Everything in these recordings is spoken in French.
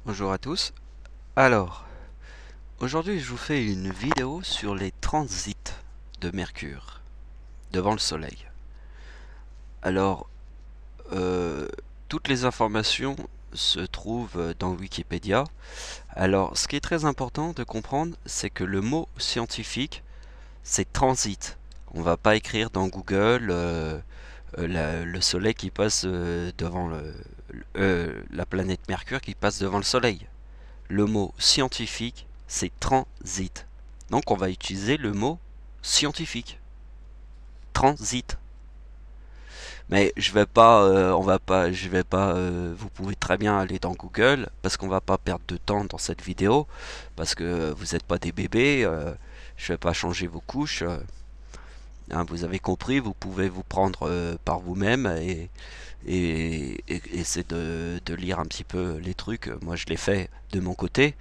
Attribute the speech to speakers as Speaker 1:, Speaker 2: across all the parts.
Speaker 1: Bonjour à tous. Alors, aujourd'hui je vous fais une vidéo sur les transits de Mercure devant le Soleil. Alors, euh, toutes les informations se trouvent dans Wikipédia. Alors, ce qui est très important de comprendre, c'est que le mot scientifique, c'est transit. On va pas écrire dans Google le Soleil qui passe devant la planète Mercure qui passe devant le Soleil. Le mot scientifique, c'est transit. Donc on va utiliser le mot scientifique. Transit. Mais je vais pas, on va pas, je vais pas. Vous pouvez très bien aller dans Google parce qu'on va pas perdre de temps dans cette vidéo parce que vous n'êtes pas des bébés. Je vais pas changer vos couches. Hein, vous avez compris. Vous pouvez vous prendre par vous-même et essayer de lire un petit peu les trucs. Moi je l'ai fait de mon côté,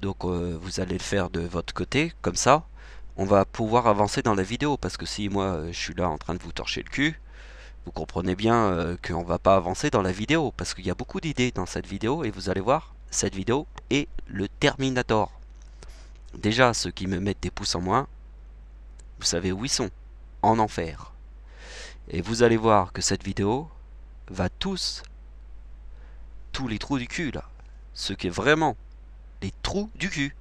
Speaker 1: donc vous allez le faire de votre côté, comme ça on va pouvoir avancer dans la vidéo, parce que si moi je suis là en train de vous torcher le cul, vous comprenez bien qu'on va pas avancer dans la vidéo, parce qu'il y a beaucoup d'idées dans cette vidéo, et vous allez voir, cette vidéo est le Terminator. Déjà, ceux qui me mettent des pouces en moins, vous savez où ils sont, en enfer. Et vous allez voir que cette vidéo va tous les trous du cul là. Ce qui est vraiment les trous du cul.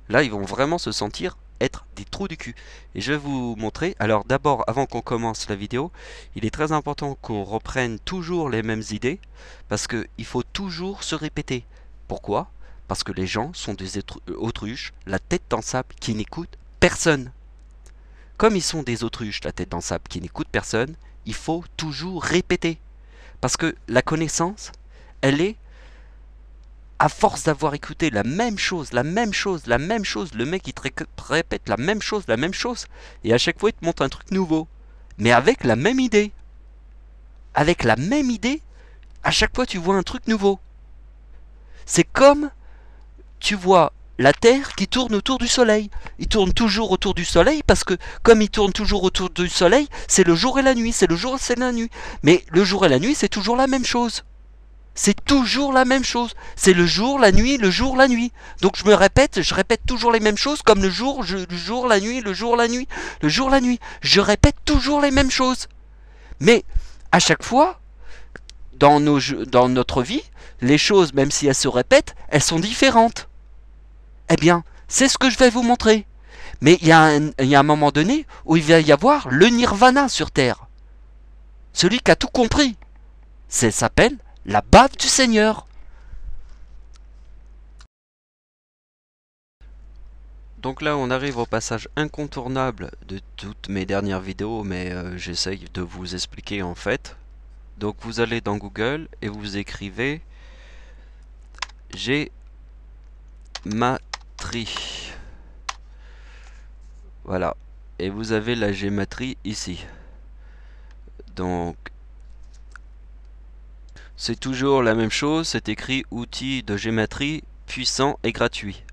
Speaker 1: Là, ils vont vraiment se sentir être des trous du cul. Et je vais vous montrer. Alors d'abord, avant qu'on commence la vidéo, il est très important qu'on reprenne toujours les mêmes idées, parce qu'il faut toujours se répéter. Pourquoi? Parce que les gens sont des autruches, la tête dans le sable, qui n'écoutent personne. Comme ils sont des autruches, la tête dans le sable, qui n'écoutent personne, il faut toujours répéter. Parce que la connaissance, elle est à force d'avoir écouté la même chose, la même chose, la même chose, le mec il te répète la même chose, et à chaque fois il te montre un truc nouveau, mais avec la même idée. Avec la même idée, à chaque fois tu vois un truc nouveau. C'est comme tu vois la Terre qui tourne autour du Soleil. Il tourne toujours autour du Soleil parce que comme il tourne toujours autour du Soleil, c'est le jour et la nuit, c'est le jour et c'est la nuit. Mais le jour et la nuit, c'est toujours la même chose. C'est toujours la même chose. C'est le jour, la nuit, le jour, la nuit. Donc je répète toujours les mêmes choses, comme le jour, la nuit, le jour, la nuit, le jour, la nuit. Je répète toujours les mêmes choses. Mais à chaque fois, dans notre vie, les choses, même si elles se répètent, elles sont différentes. Eh bien, c'est ce que je vais vous montrer. Mais il y a un moment donné où il va y avoir le nirvana sur Terre. Celui qui a tout compris. Ça s'appelle la bave du Seigneur. Donc là on arrive au passage incontournable de toutes mes dernières vidéos, mais j'essaye de vous expliquer en fait. Donc vous allez dans Google et vous écrivez gématrie. Voilà. Et vous avez la gématrie ici. Donc c'est toujours la même chose, c'est écrit outil de gématrie puissant et gratuit.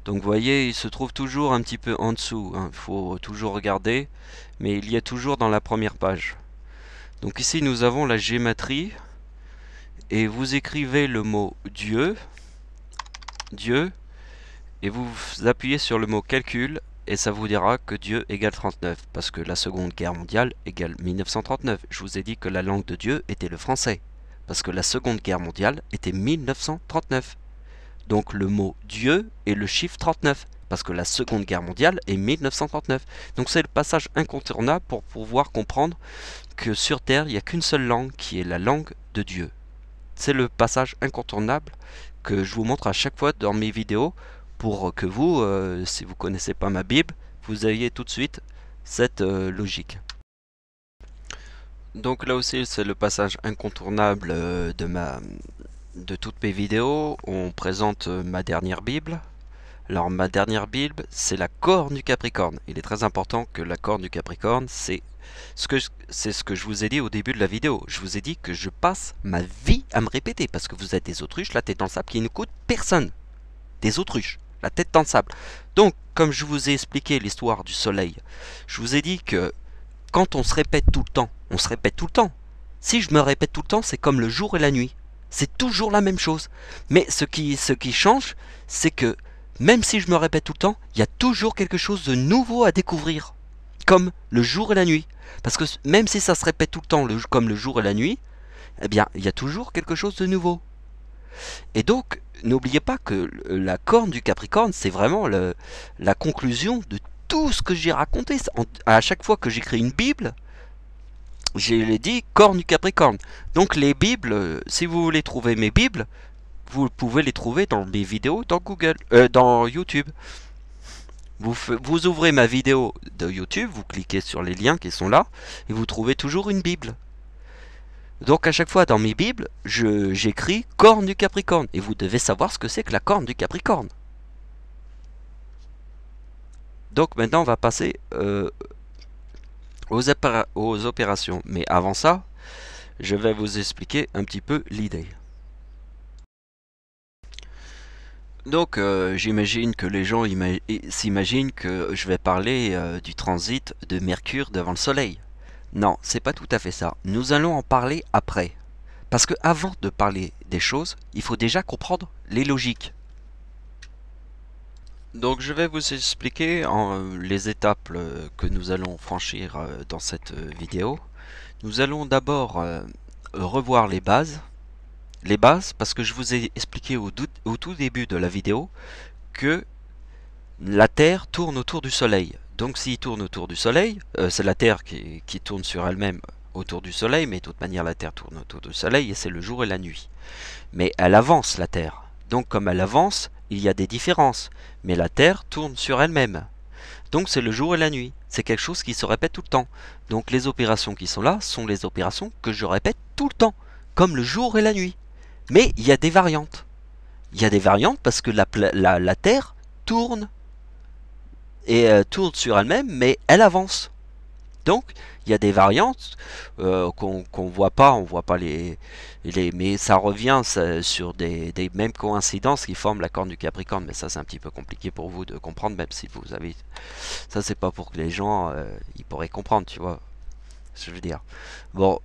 Speaker 1: Donc vous voyez, il se trouve toujours un petit peu en dessous, hein. Il faut toujours regarder, mais il y a toujours dans la première page. Donc ici nous avons la gématrie, et vous écrivez le mot Dieu, Dieu, et vous appuyez sur le mot calcul, et ça vous dira que Dieu égale 39, parce que la Seconde Guerre mondiale égale 1939. Je vous ai dit que la langue de Dieu était le français, parce que la Seconde Guerre mondiale était 1939. Donc le mot Dieu est le chiffre 39, parce que la Seconde Guerre mondiale est 1939. Donc c'est le passage incontournable pour pouvoir comprendre que sur Terre, il n'y a qu'une seule langue qui est la langue de Dieu. C'est le passage incontournable que je vous montre à chaque fois dans mes vidéos pour que vous, si vous ne connaissez pas ma Bible, vous ayez tout de suite cette logique. Donc là aussi, c'est le passage incontournable de toutes mes vidéos. On présente ma dernière Bible. Alors ma dernière Bible, c'est la corne du Capricorne. Il est très important que la corne du Capricorne, c'est ce que je vous ai dit au début de la vidéo. Je vous ai dit que je passe ma vie à me répéter, parce que vous êtes des autruches, la tête dans le sable, qui n'écoutent personne. Des autruches, la tête dans le sable. Donc, comme je vous ai expliqué l'histoire du soleil, je vous ai dit que quand on se répète tout le temps, on se répète tout le temps. Si je me répète tout le temps, c'est comme le jour et la nuit. C'est toujours la même chose. Mais ce qui change, c'est que même si je me répète tout le temps, il y a toujours quelque chose de nouveau à découvrir. Comme le jour et la nuit. Parce que même si ça se répète tout le temps comme le jour et la nuit, eh bien, il y a toujours quelque chose de nouveau. Et donc, n'oubliez pas que la corne du Capricorne, c'est vraiment la conclusion de tout ce que j'ai raconté. À chaque fois que j'écris une Bible, j'ai dit corne du Capricorne. Donc les Bibles, si vous voulez trouver mes Bibles, vous pouvez les trouver dans mes vidéos dans Google, dans YouTube. Vous ouvrez ma vidéo de YouTube, vous cliquez sur les liens qui sont là, et vous trouvez toujours une Bible. Donc à chaque fois dans mes Bibles, j'écris corne du Capricorne. Et vous devez savoir ce que c'est que la corne du Capricorne. Donc maintenant on va passer aux opérations. Mais avant ça, je vais vous expliquer un petit peu l'idée. Donc j'imagine que les gens s'imaginent que je vais parler du transit de Mercure devant le Soleil. Non, c'est pas tout à fait ça. Nous allons en parler après. Parce que avant de parler des choses, il faut déjà comprendre les logiques. Donc je vais vous expliquer les étapes que nous allons franchir dans cette vidéo. Nous allons d'abord revoir les bases. Les bases parce que je vous ai expliqué au tout début de la vidéo que la Terre tourne autour du Soleil. Donc s'il tourne autour du Soleil, c'est la Terre qui tourne sur elle-même autour du Soleil, mais de toute manière la Terre tourne autour du Soleil et c'est le jour et la nuit. Mais elle avance la Terre. Donc comme elle avance, il y a des différences. Mais la Terre tourne sur elle-même. Donc c'est le jour et la nuit. C'est quelque chose qui se répète tout le temps. Donc les opérations qui sont là sont les opérations que je répète tout le temps. Comme le jour et la nuit. Mais il y a des variantes. Il y a des variantes parce que la Terre tourne. Et tourne sur elle-même, mais elle avance. Donc, il y a des variantes qu'on voit pas, on voit pas mais ça revient sur des mêmes coïncidences qui forment la corne du Capricorne. Mais ça, c'est un petit peu compliqué pour vous de comprendre, même si vous avez. Ça, c'est pas pour que les gens ils pourraient comprendre, tu vois. Ce que je veux dire. Bon,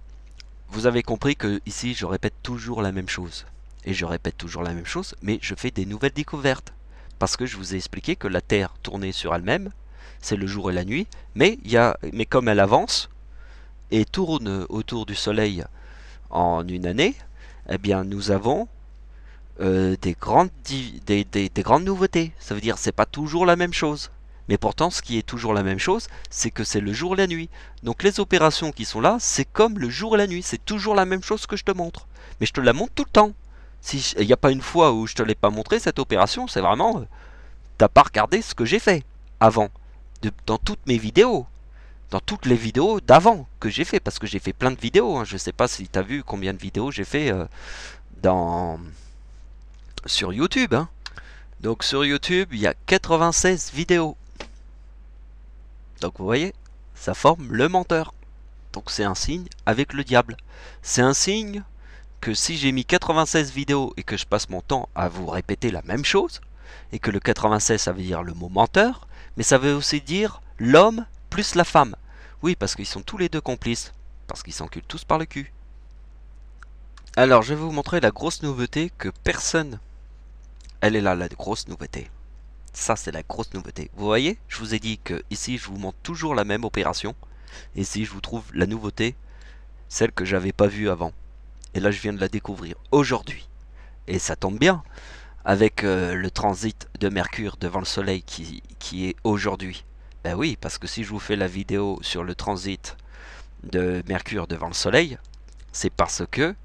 Speaker 1: vous avez compris que ici, je répète toujours la même chose. Et je répète toujours la même chose, mais je fais des nouvelles découvertes. Parce que je vous ai expliqué que la Terre tournait sur elle-même, c'est le jour et la nuit, mais comme elle avance et tourne autour du Soleil en une année, eh bien nous avons des grandes nouveautés. Ça veut dire c'est pas toujours la même chose. Mais pourtant, ce qui est toujours la même chose, c'est que c'est le jour et la nuit. Donc les opérations qui sont là, c'est comme le jour et la nuit. C'est toujours la même chose que je te montre. Mais je te la montre tout le temps. Il n'y a pas une fois où je te l'ai pas montré cette opération, c'est vraiment... T'as pas regardé ce que j'ai fait avant. Dans toutes mes vidéos. Dans toutes les vidéos d'avant que j'ai fait. Parce que j'ai fait plein de vidéos. Hein. Je sais pas si t'as vu combien de vidéos j'ai fait sur YouTube. Hein. Donc sur YouTube, il y a 96 vidéos. Donc vous voyez, ça forme le menteur. Donc c'est un signe avec le diable. C'est un signe que si j'ai mis 96 vidéos et que je passe mon temps à vous répéter la même chose, et que le 96 ça veut dire le mot menteur, mais ça veut aussi dire l'homme plus la femme. Oui, parce qu'ils sont tous les deux complices, parce qu'ils s'enculent tous par le cul. Alors je vais vous montrer la grosse nouveauté que personne... Elle est là, la grosse nouveauté. Ça, c'est la grosse nouveauté. Vous voyez, je vous ai dit que ici, je vous montre toujours la même opération. Et ici, je vous trouve la nouveauté, celle que j'avais pas vue avant. Et là, je viens de la découvrir aujourd'hui. Et ça tombe bien, avec le transit de Mercure devant le Soleil qui est aujourd'hui. Ben oui, parce que si je vous fais la vidéo sur le transit de Mercure devant le Soleil, c'est parce que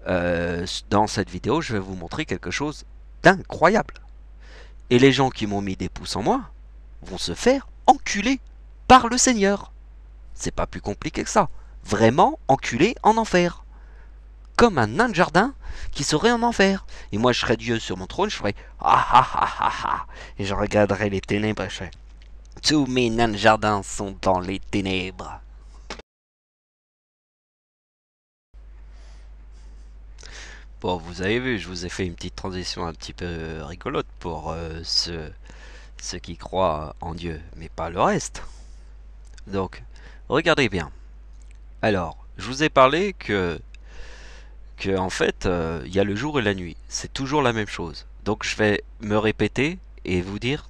Speaker 1: dans cette vidéo, je vais vous montrer quelque chose d'incroyable. Et les gens qui m'ont mis des pouces en moi vont se faire enculer par le Seigneur. C'est pas plus compliqué que ça. Vraiment enculé en enfer. Comme un nain de jardin qui serait en enfer. Et moi je serais Dieu sur mon trône, je ferais ah ah ah ah ah. Et je regarderais les ténèbres et je ferais tous mes nains de jardin sont dans les ténèbres. Bon, vous avez vu, je vous ai fait une petite transition un petit peu rigolote pour ceux qui croient en Dieu, mais pas le reste. Donc, regardez bien. Alors, je vous ai parlé que que en fait, il y a le jour et la nuit. C'est toujours la même chose. Donc je vais me répéter et vous dire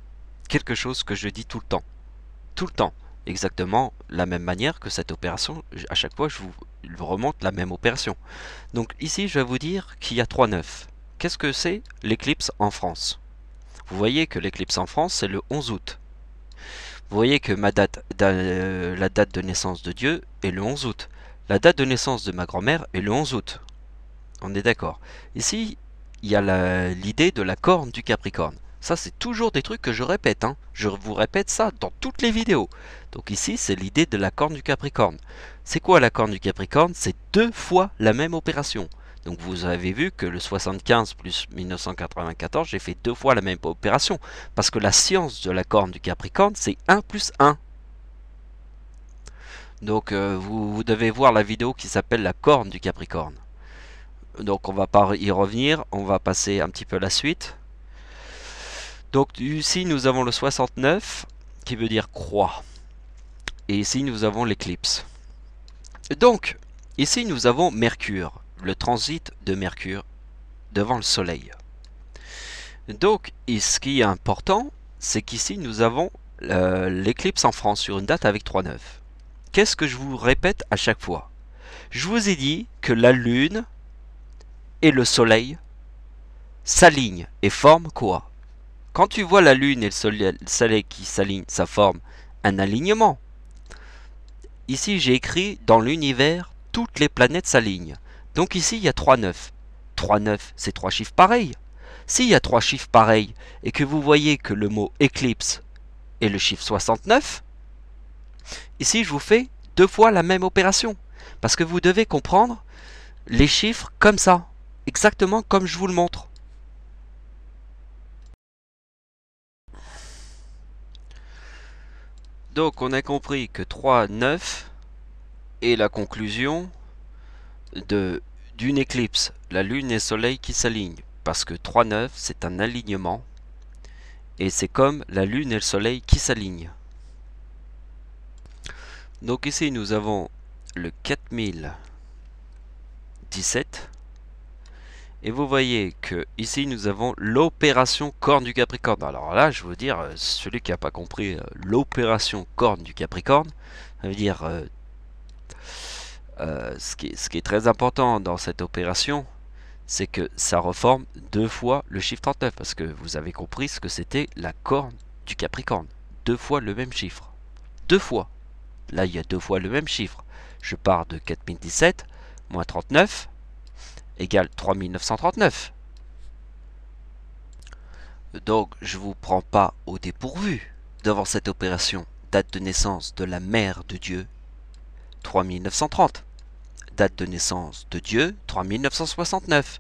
Speaker 1: quelque chose que je dis tout le temps. Tout le temps. Exactement la même manière que cette opération. À chaque fois, je vous remonte la même opération. Donc ici, je vais vous dire qu'il y a 3/9. Qu'est-ce que c'est l'éclipse en France? Vous voyez que l'éclipse en France, c'est le 11 août. Vous voyez que la date de naissance de Dieu est le 11 août. La date de naissance de ma grand-mère est le 11 août. On est d'accord. Ici, il y a l'idée de la corne du Capricorne. Ça, c'est toujours des trucs que je répète. Hein. Je vous répète ça dans toutes les vidéos. Donc ici, c'est l'idée de la corne du Capricorne. C'est quoi la corne du Capricorne? C'est 2 fois la même opération. Donc vous avez vu que le 75 plus 1994, j'ai fait 2 fois la même opération. Parce que la science de la corne du Capricorne, c'est 1 plus 1. Donc vous devez voir la vidéo qui s'appelle la corne du Capricorne. Donc on va pas y revenir, on va passer un petit peu à la suite. Donc ici nous avons le 69 qui veut dire croix. Et ici nous avons l'éclipse. Donc ici nous avons Mercure, le transit de Mercure devant le Soleil. Donc ce qui est important, c'est qu'ici nous avons l'éclipse en France sur une date avec 3/9. Qu'est-ce que je vous répète à chaque fois? Je vous ai dit que la Lune et le Soleil s'alignent et forment quoi? Quand tu vois la Lune et le Soleil qui s'alignent, ça forme un alignement. Ici, j'ai écrit dans l'univers, toutes les planètes s'alignent. Donc ici, il y a 3/9. 3/9, c'est 3 chiffres pareils. S'il y a 3 chiffres pareils et que vous voyez que le mot éclipse est le chiffre 69, ici, je vous fais 2 fois la même opération. Parce que vous devez comprendre les chiffres comme ça, exactement comme je vous le montre. Donc on a compris que 3/9 est la conclusion d'une éclipse, la Lune et le Soleil qui s'alignent. Parce que 3/9 c'est un alignement et c'est comme la Lune et le Soleil qui s'alignent. Donc ici nous avons le 4017 et vous voyez que ici nous avons l'opération corne du Capricorne. Alors là je veux dire, celui qui n'a pas compris l'opération corne du Capricorne, ça veut dire ce qui est très important dans cette opération, c'est que ça reforme 2 fois le chiffre 39, parce que vous avez compris ce que c'était la corne du Capricorne. 2 fois le même chiffre. 2 fois. Là, il y a 2 fois le même chiffre. Je pars de 4017 moins 39 égale 3939. Donc, je ne vous prends pas au dépourvu devant cette opération. Date de naissance de la mère de Dieu, 3930. Date de naissance de Dieu, 3969.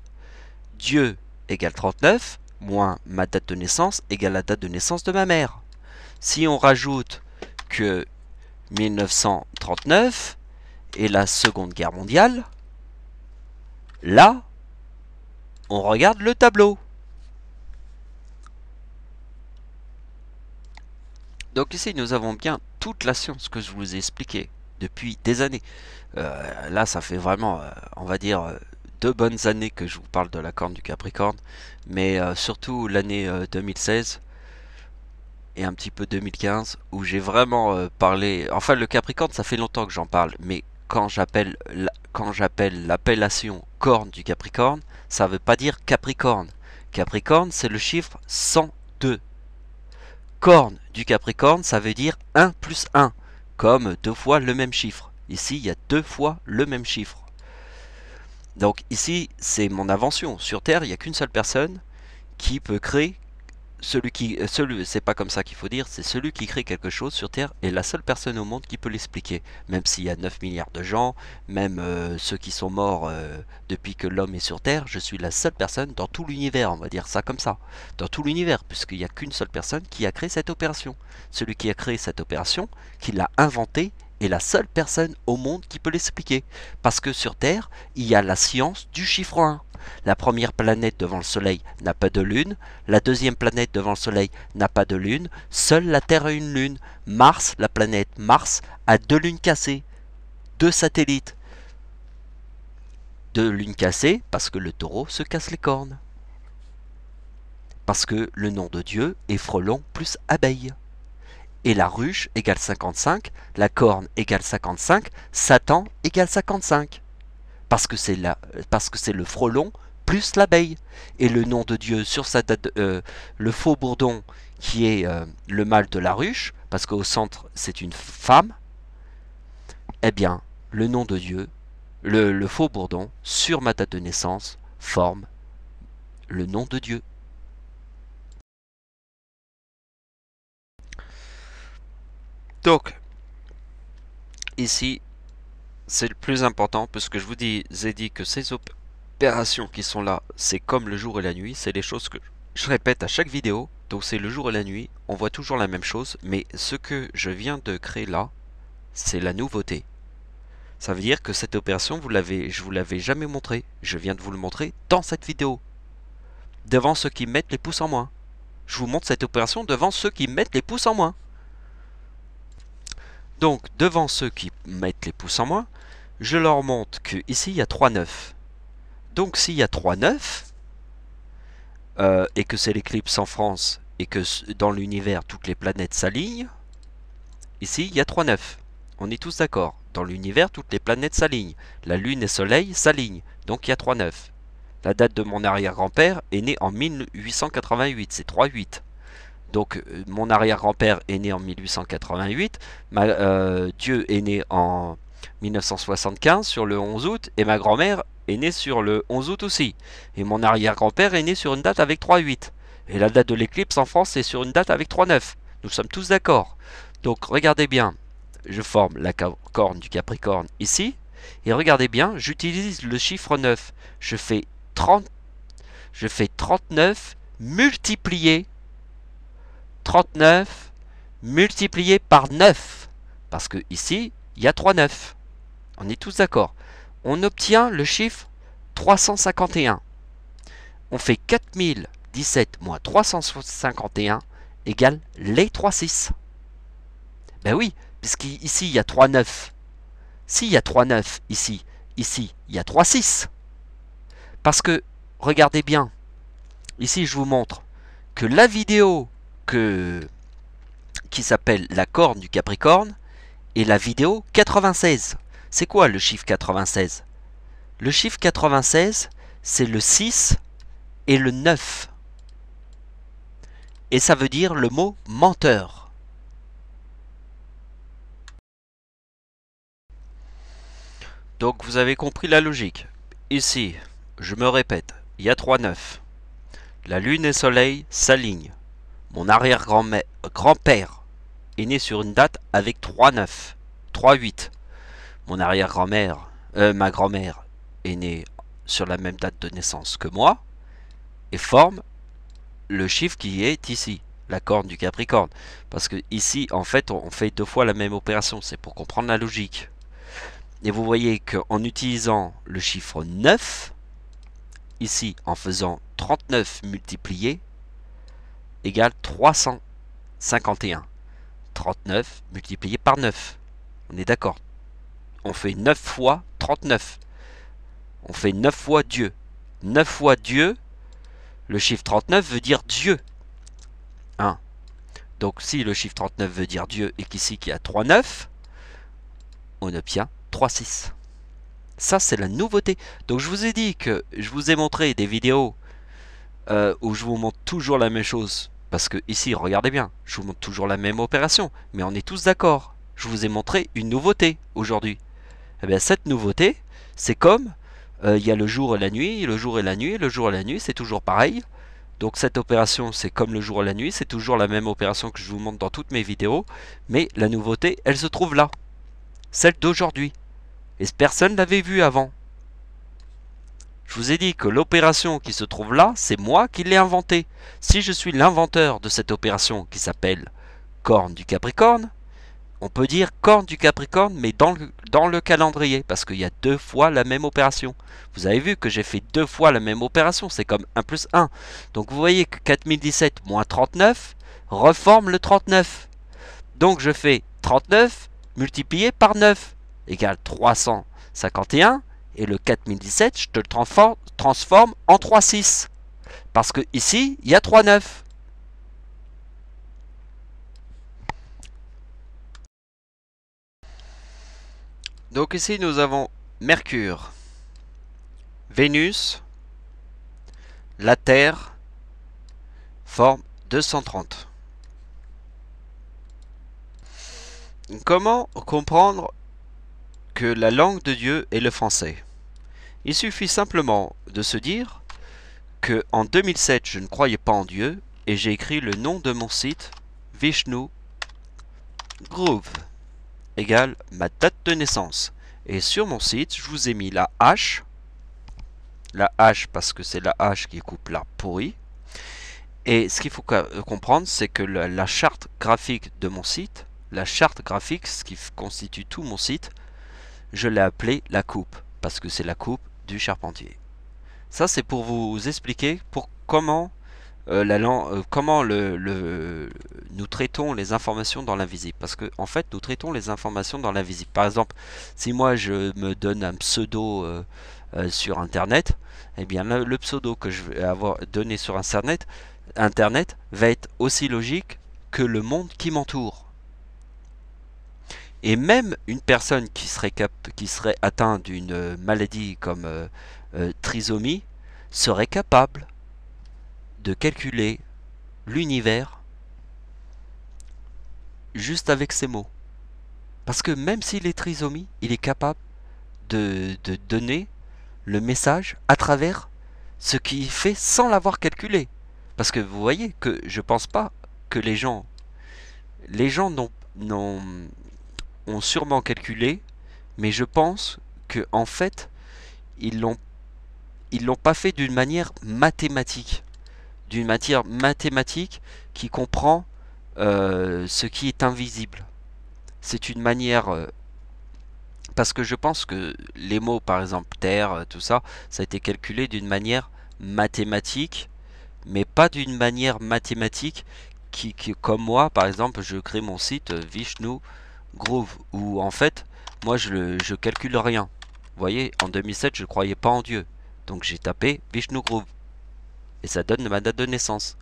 Speaker 1: Dieu égale 39, moins ma date de naissance égale la date de naissance de ma mère. Si on rajoute que 1939 et la Seconde Guerre mondiale, là, on regarde le tableau. Donc ici, nous avons bien toute la science que je vous ai expliquée depuis des années. Là, ça fait vraiment, on va dire, 2 bonnes années que je vous parle de la corne du Capricorne, mais surtout l'année 2016 et un petit peu 2015, où j'ai vraiment parlé... Enfin, le Capricorne, ça fait longtemps que j'en parle, mais quand j'appelle l'appellation corne du Capricorne, ça ne veut pas dire Capricorne. Capricorne, c'est le chiffre 102. Corne du Capricorne, ça veut dire 1 plus 1, comme 2 fois le même chiffre. Ici, il y a 2 fois le même chiffre. Donc ici, c'est mon invention. Sur Terre, il n'y a qu'une seule personne qui peut créer c'est pas comme ça qu'il faut dire, c'est celui qui crée quelque chose sur Terre est la seule personne au monde qui peut l'expliquer. Même s'il y a 9 milliards de gens, même ceux qui sont morts depuis que l'homme est sur Terre, je suis la seule personne dans tout l'univers, on va dire ça comme ça. Dans tout l'univers, puisqu'il n'y a qu'une seule personne qui a créé cette opération. Celui qui a créé cette opération, qui l'a inventée, est la seule personne au monde qui peut l'expliquer. Parce que sur Terre, il y a la science du chiffre 1. La première planète devant le Soleil n'a pas de lune, la deuxième planète devant le Soleil n'a pas de lune, seule la Terre a une lune. Mars, la planète Mars, a 2 lunes cassées, 2 satellites. de lune cassée parce que le taureau se casse les cornes. Parce que le nom de Dieu est frelon plus abeille. Et la ruche égale 55, la corne égale 55, Satan égale 55. Parce que c'est le frelon plus l'abeille. Et le nom de Dieu sur sa date, le faux bourdon qui est le mâle de la ruche, parce qu'au centre c'est une femme, eh bien le nom de Dieu, le faux bourdon sur ma date de naissance forme le nom de Dieu. Donc, ici, c'est le plus important, parce que je vous ai dit que ces opérations qui sont là, c'est comme le jour et la nuit, c'est les choses que je répète à chaque vidéo, donc c'est le jour et la nuit, on voit toujours la même chose, mais ce que je viens de créer là, c'est la nouveauté. Ça veut dire que cette opération, je vous l'avais jamais montré, je viens de vous le montrer dans cette vidéo, devant ceux qui mettent les pouces en moins. Je vous montre cette opération devant ceux qui mettent les pouces en moins. Donc, devant ceux qui mettent les pouces en moins, je leur montre que ici il y a 3 9. Donc s'il y a 3 9, et que c'est l'éclipse en France, et que dans l'univers toutes les planètes s'alignent, ici il y a 3 9. On est tous d'accord. Dans l'univers toutes les planètes s'alignent. La Lune et le Soleil s'alignent. Donc il y a 3 9. La date de mon arrière-grand-père est né en 1888, c'est 3 8. Donc mon arrière-grand-père est né en 1888, Dieu est né en 1975 sur le 11 août, et ma grand-mère est née sur le 11 août aussi. Et mon arrière-grand-père est né sur une date avec 3-8. Et la date de l'éclipse en France est sur une date avec 3-9. Nous sommes tous d'accord. Donc regardez bien, je forme la corne du Capricorne ici, et regardez bien, j'utilise le chiffre 9. Je fais 39 multiplié 39 multiplié par 9. Parce que ici, il y a 3 9. On est tous d'accord. On obtient le chiffre 351. On fait 4017 moins 351 égale les 3 6. Ben oui, puisqu'ici, il y a 3 9. S'il y a 3 9 ici, il y a 3 6. Parce que, regardez bien, ici je vous montre que la vidéo qui s'appelle la corne du Capricorne et la vidéo 96. C'est quoi le chiffre 96? Le chiffre 96, c'est le 6 et le 9. Et ça veut dire le mot menteur. Donc vous avez compris la logique. Ici, je me répète, il y a 3 9. La Lune et le Soleil s'alignent. Mon arrière-grand-père est né sur une date avec 3-9, 3-8. Mon arrière-grand-mère, ma grand-mère est née sur la même date de naissance que moi et forme le chiffre qui est ici, la corne du Capricorne. Parce que ici, en fait, on fait 2 fois la même opération, c'est pour comprendre la logique. Et vous voyez qu'en utilisant le chiffre 9, ici, en faisant 39 multiplié, égale 351. 39 multiplié par 9. On est d'accord. On fait 9 fois 39. On fait 9 fois Dieu. 9 fois Dieu, le chiffre 39 veut dire Dieu. 1. Donc si le chiffre 39 veut dire Dieu et qu'ici il y a 3 9, on obtient 3 6. Ça c'est la nouveauté. Donc je vous ai dit que je vous ai montré des vidéos où je vous montre toujours la même chose. Parce que ici, regardez bien, je vous montre toujours la même opération. Mais on est tous d'accord. Je vous ai montré une nouveauté aujourd'hui. Et bien cette nouveauté, c'est comme il y a le jour et la nuit, le jour et la nuit, le jour et la nuit, c'est toujours pareil. Donc cette opération, c'est comme le jour et la nuit, c'est toujours la même opération que je vous montre dans toutes mes vidéos. Mais la nouveauté, elle se trouve là. Celle d'aujourd'hui. Et personne ne l'avait vue avant. Je vous ai dit que l'opération qui se trouve là, c'est moi qui l'ai inventée. Si je suis l'inventeur de cette opération qui s'appelle corne du Capricorne, on peut dire corne du Capricorne, mais dans le calendrier, parce qu'il y a 2 fois la même opération. Vous avez vu que j'ai fait 2 fois la même opération, c'est comme 1 plus 1. Donc vous voyez que 4017 moins 39 reforme le 39. Donc je fais 39 multiplié par 9 égale 351 Et le 4017, je te le transforme en 3,6. Parce que ici, il y a 3,9. Donc ici, nous avons Mercure, Vénus, la Terre, forme 230. Comment comprendre que la langue de Dieu est le français? Il suffit simplement de se dire que en 2007, je ne croyais pas en Dieu et j'ai écrit le nom de mon site, Vishnu Groove, égale ma date de naissance. Et sur mon site, je vous ai mis la H parce que c'est la H qui coupe l'arbre pourri. Et ce qu'il faut comprendre, c'est que la charte graphique de mon site, la charte graphique, ce qui constitue tout mon site, je l'ai appelée la coupe, parce que c'est la coupe du charpentier. Ça, c'est pour vous expliquer comment nous traitons les informations dans l'invisible. Parce que en fait, nous traitons les informations dans l'invisible. Par exemple, si moi je me donne un pseudo sur Internet, eh bien le pseudo que je vais avoir donné sur Internet va être aussi logique que le monde qui m'entoure. Et même une personne qui serait atteinte d'une maladie comme trisomie serait capable de calculer l'univers juste avec ces mots. Parce que même s'il est trisomie, il est capable de donner le message à travers ce qu'il fait sans l'avoir calculé. Parce que vous voyez que je pense pas que les gens ont sûrement calculé, mais je pense que en fait ils l'ont pas fait d'une manière mathématique, qui comprend ce qui est invisible. C'est une manière parce que je pense que les mots, par exemple terre, tout ça, ça a été calculé d'une manière mathématique, mais pas d'une manière mathématique qui, comme moi, par exemple, je crée mon site Vishnu Groove, où en fait, moi je calcule rien. Vous voyez, en 2007, je ne croyais pas en Dieu. Donc j'ai tapé Vishnu Groove. Et ça donne ma date de naissance.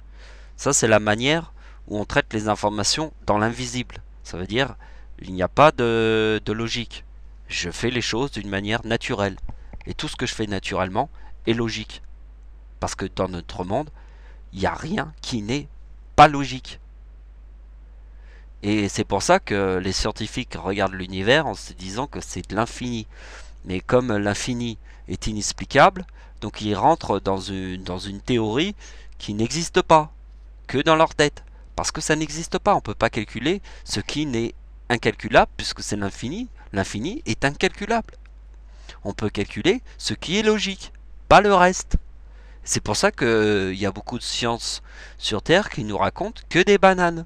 Speaker 1: Ça, c'est la manière où on traite les informations dans l'invisible. Ça veut dire, il n'y a pas de logique. Je fais les choses d'une manière naturelle. Et tout ce que je fais naturellement est logique. Parce que dans notre monde, il n'y a rien qui n'est pas logique. Et c'est pour ça que les scientifiques regardent l'univers en se disant que c'est de l'infini. Mais comme l'infini est inexplicable, donc ils rentrent dans une théorie qui n'existe pas, que dans leur tête. Parce que ça n'existe pas, on ne peut pas calculer ce qui n'est incalculable, puisque c'est l'infini. L'infini est incalculable. On peut calculer ce qui est logique, pas le reste. C'est pour ça qu'il y a beaucoup de sciences sur Terre qui nous racontent que des bananes.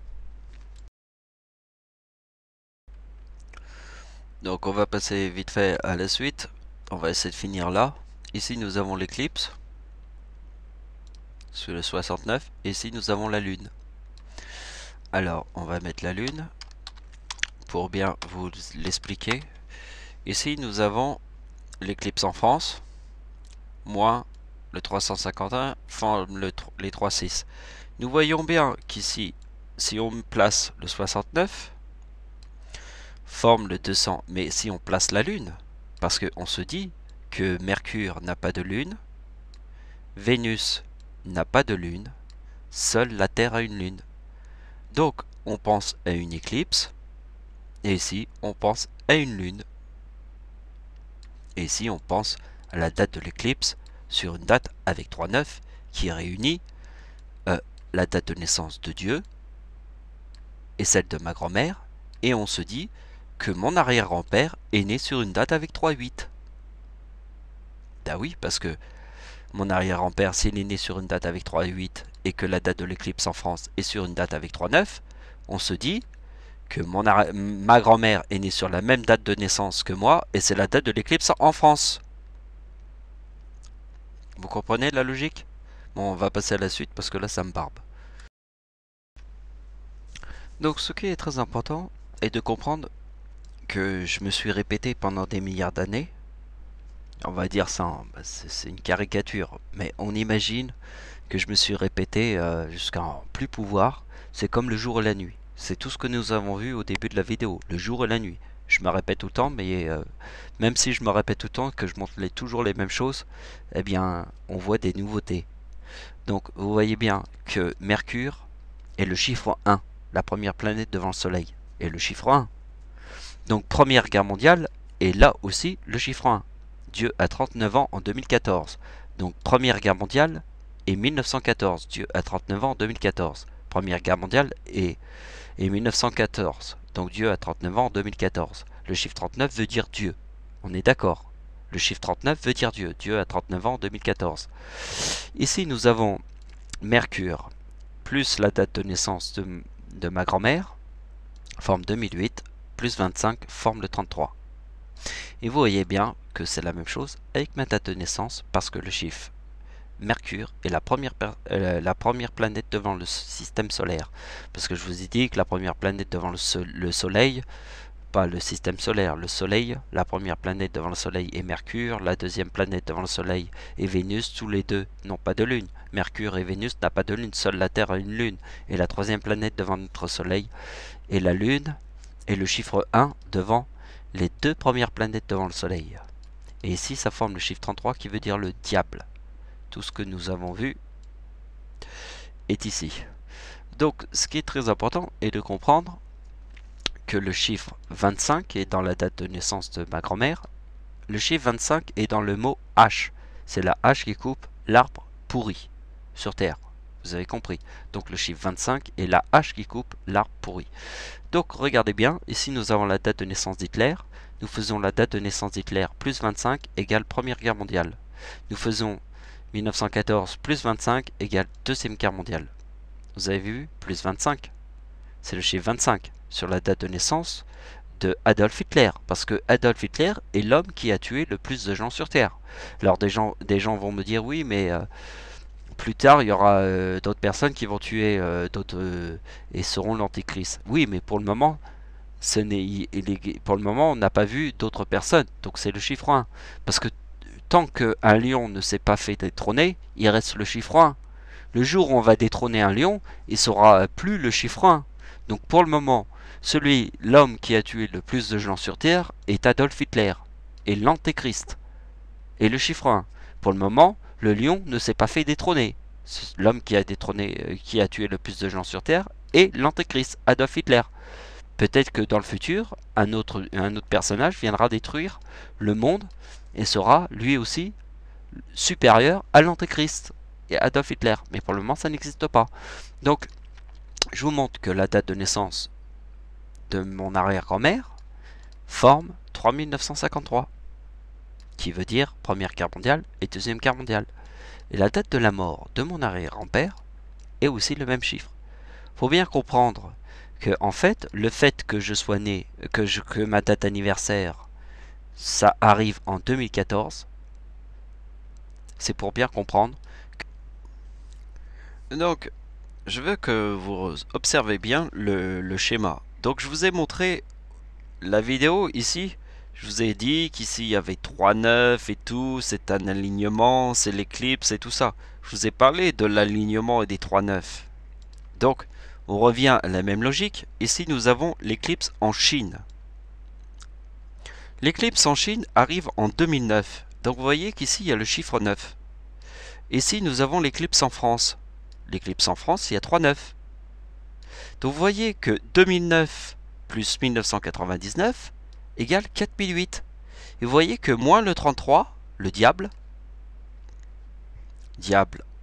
Speaker 1: Donc on va passer vite fait à la suite. On va essayer de finir là. Ici nous avons l'éclipse sur le 69. Et ici nous avons la lune. Alors on va mettre la lune pour bien vous l'expliquer. Ici nous avons l'éclipse en France, moins le 351, forme les 3,6. Nous voyons bien qu'ici, si on place le 69, forme le 200, mais si on place la Lune, parce qu'on se dit que Mercure n'a pas de Lune, Vénus n'a pas de Lune, seule la Terre a une Lune. Donc on pense à une éclipse, et ici on pense à une Lune. Et ici on pense à la date de l'éclipse sur une date avec 3,9 qui réunit la date de naissance de Dieu et celle de ma grand-mère, et on se dit que mon arrière-grand-père est né sur une date avec 3,8. Ah oui, parce que mon arrière-grand-père, s'il est né sur une date avec 3,8 et que la date de l'éclipse en France est sur une date avec 3,9, on se dit que ma grand-mère est née sur la même date de naissance que moi et c'est la date de l'éclipse en France. Vous comprenez la logique? Bon, on va passer à la suite parce que là, ça me barbe. Donc, ce qui est très important est de comprendre que je me suis répété pendant des milliards d'années On va dire ça, hein, c'est une caricature, mais on imagine que je me suis répété jusqu'à en plus pouvoir. C'est comme le jour et la nuit. C'est tout ce que nous avons vu au début de la vidéo, le jour et la nuit. Je me répète tout le temps, mais même si je me répète tout le temps, que je montre toujours les mêmes choses, eh bien, on voit des nouveautés. Donc, vous voyez bien que Mercure est le chiffre 1, la première planète devant le Soleil, est le chiffre 1. Donc, Première Guerre mondiale est là aussi le chiffre 1. Dieu a 39 ans en 2014. Donc, Première Guerre mondiale et 1914. Dieu a 39 ans en 2014. Première Guerre mondiale et 1914. Donc Dieu a 39 ans en 2014. Le chiffre 39 veut dire Dieu. On est d'accord. Le chiffre 39 veut dire Dieu. Dieu a 39 ans en 2014. Ici, nous avons Mercure, plus la date de naissance de ma grand-mère, forme 2008, plus 25, forme le 33. Et vous voyez bien que c'est la même chose avec ma date de naissance, parce que le chiffre Mercure est la première planète devant le système solaire. Parce que je vous ai dit que la première planète devant le Soleil, pas le système solaire, le Soleil, la première planète devant le Soleil est Mercure, la deuxième planète devant le Soleil est Vénus, tous les deux n'ont pas de lune. Mercure et Vénus n'ont pas de lune, seule la Terre a une lune. Et la troisième planète devant notre Soleil est la lune, et le chiffre 1 devant les deux premières planètes devant le Soleil. Et ici, ça forme le chiffre 33 qui veut dire le diable. Tout ce que nous avons vu est ici. Donc, ce qui est très important est de comprendre que le chiffre 25 est dans la date de naissance de ma grand-mère. Le chiffre 25 est dans le mot hache. C'est la hache qui coupe l'arbre pourri sur Terre. Vous avez compris. Donc le chiffre 25 est la hache qui coupe l'arbre pourri. Donc regardez bien, ici nous avons la date de naissance d'Hitler. Nous faisons la date de naissance d'Hitler plus 25 égale Première Guerre mondiale. Nous faisons 1914 plus 25 égale Deuxième Guerre mondiale. Vous avez vu, plus 25. C'est le chiffre 25 sur la date de naissance de Adolf Hitler. Parce que Adolf Hitler est l'homme qui a tué le plus de gens sur Terre. Alors des gens vont me dire oui, mais plus tard il y aura d'autres personnes qui vont tuer d'autres et seront l'antéchrist. Oui, mais pour le moment, on n'a pas vu d'autres personnes. Donc c'est le chiffre 1. Parce que tant qu'un lion ne s'est pas fait détrôner, il reste le chiffre 1. Le jour où on va détrôner un lion, il sera plus le chiffre 1. Donc pour le moment, l'homme qui a tué le plus de gens sur Terre est Adolf Hitler, et l'antéchrist, et le chiffre 1. Pour le moment, le lion ne s'est pas fait détrôner. L'homme qui a tué le plus de gens sur Terre est l'antéchrist, Adolf Hitler. Peut-être que dans le futur, un autre personnage viendra détruire le monde et sera lui aussi supérieur à l'antéchrist et Adolf Hitler. Mais pour le moment, ça n'existe pas. Donc, je vous montre que la date de naissance de mon arrière-grand-mère forme 3953, qui veut dire Première Guerre mondiale et Deuxième Guerre mondiale. Et la date de la mort de mon arrière-grand-père est aussi le même chiffre. Faut bien comprendre que, en fait, le fait que je sois né, que ma date anniversaire, ça arrive en 2014, c'est pour bien comprendre. Donc, je veux que vous observez bien le schéma. Donc, je vous ai montré la vidéo ici. Je vous ai dit qu'ici il y avait 3,9 et tout, c'est un alignement, c'est l'éclipse et tout ça. Je vous ai parlé de l'alignement et des 3,9. Donc, on revient à la même logique. Ici, nous avons l'éclipse en Chine. L'éclipse en Chine arrive en 2009. Donc, vous voyez qu'ici, il y a le chiffre 9. Ici, nous avons l'éclipse en France. L'éclipse en France, il y a 3,9. Donc, vous voyez que 2009 plus 1999 égale 4008. Et vous voyez que moins le 33, le diable,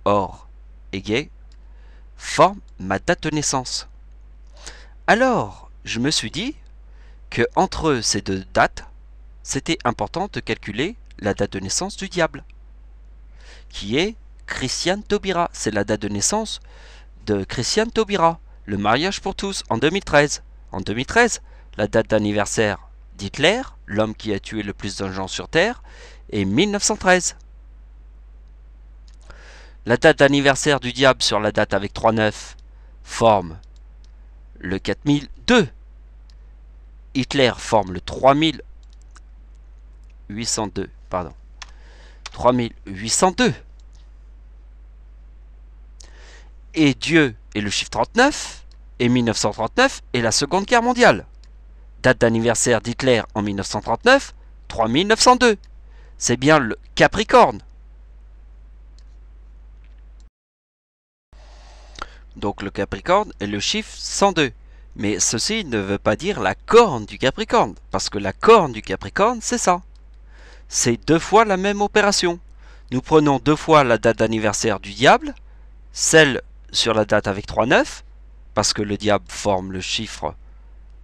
Speaker 1: or et gay, forme ma date de naissance. Alors, je me suis dit que entre ces deux dates, c'était important de calculer la date de naissance du diable, qui est Christiane Taubira. C'est la date de naissance de Christiane Taubira, le mariage pour tous, en 2013. En 2013, la date d'anniversaire d'Hitler, l'homme qui a tué le plus de gens sur Terre, est 1913. La date d'anniversaire du diable sur la date avec 3,9 forme le 4002. Hitler forme le 3802. Pardon. 3802. Et Dieu est le chiffre 39, et 1939 est la Seconde Guerre mondiale. Date d'anniversaire d'Hitler en 1939, 3902. C'est bien le Capricorne. Donc le Capricorne est le chiffre 102. Mais ceci ne veut pas dire la corne du Capricorne, parce que la corne du Capricorne, c'est ça. C'est 2 fois la même opération. Nous prenons 2 fois la date d'anniversaire du diable, celle sur la date avec 39, parce que le diable forme le chiffre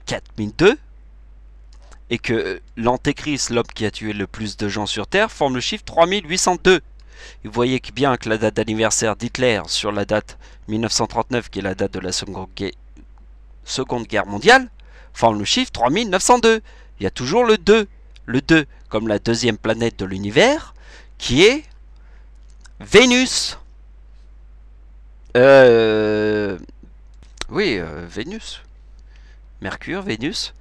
Speaker 1: 4002, et que l'antéchrist, l'homme qui a tué le plus de gens sur Terre, forme le chiffre 3802. Vous voyez bien que la date d'anniversaire d'Hitler sur la date 1939, qui est la date de la Seconde Guerre mondiale, forme le chiffre 3902. Il y a toujours le 2 comme la deuxième planète de l'univers, qui est Vénus. Vénus. Mercure, Vénus.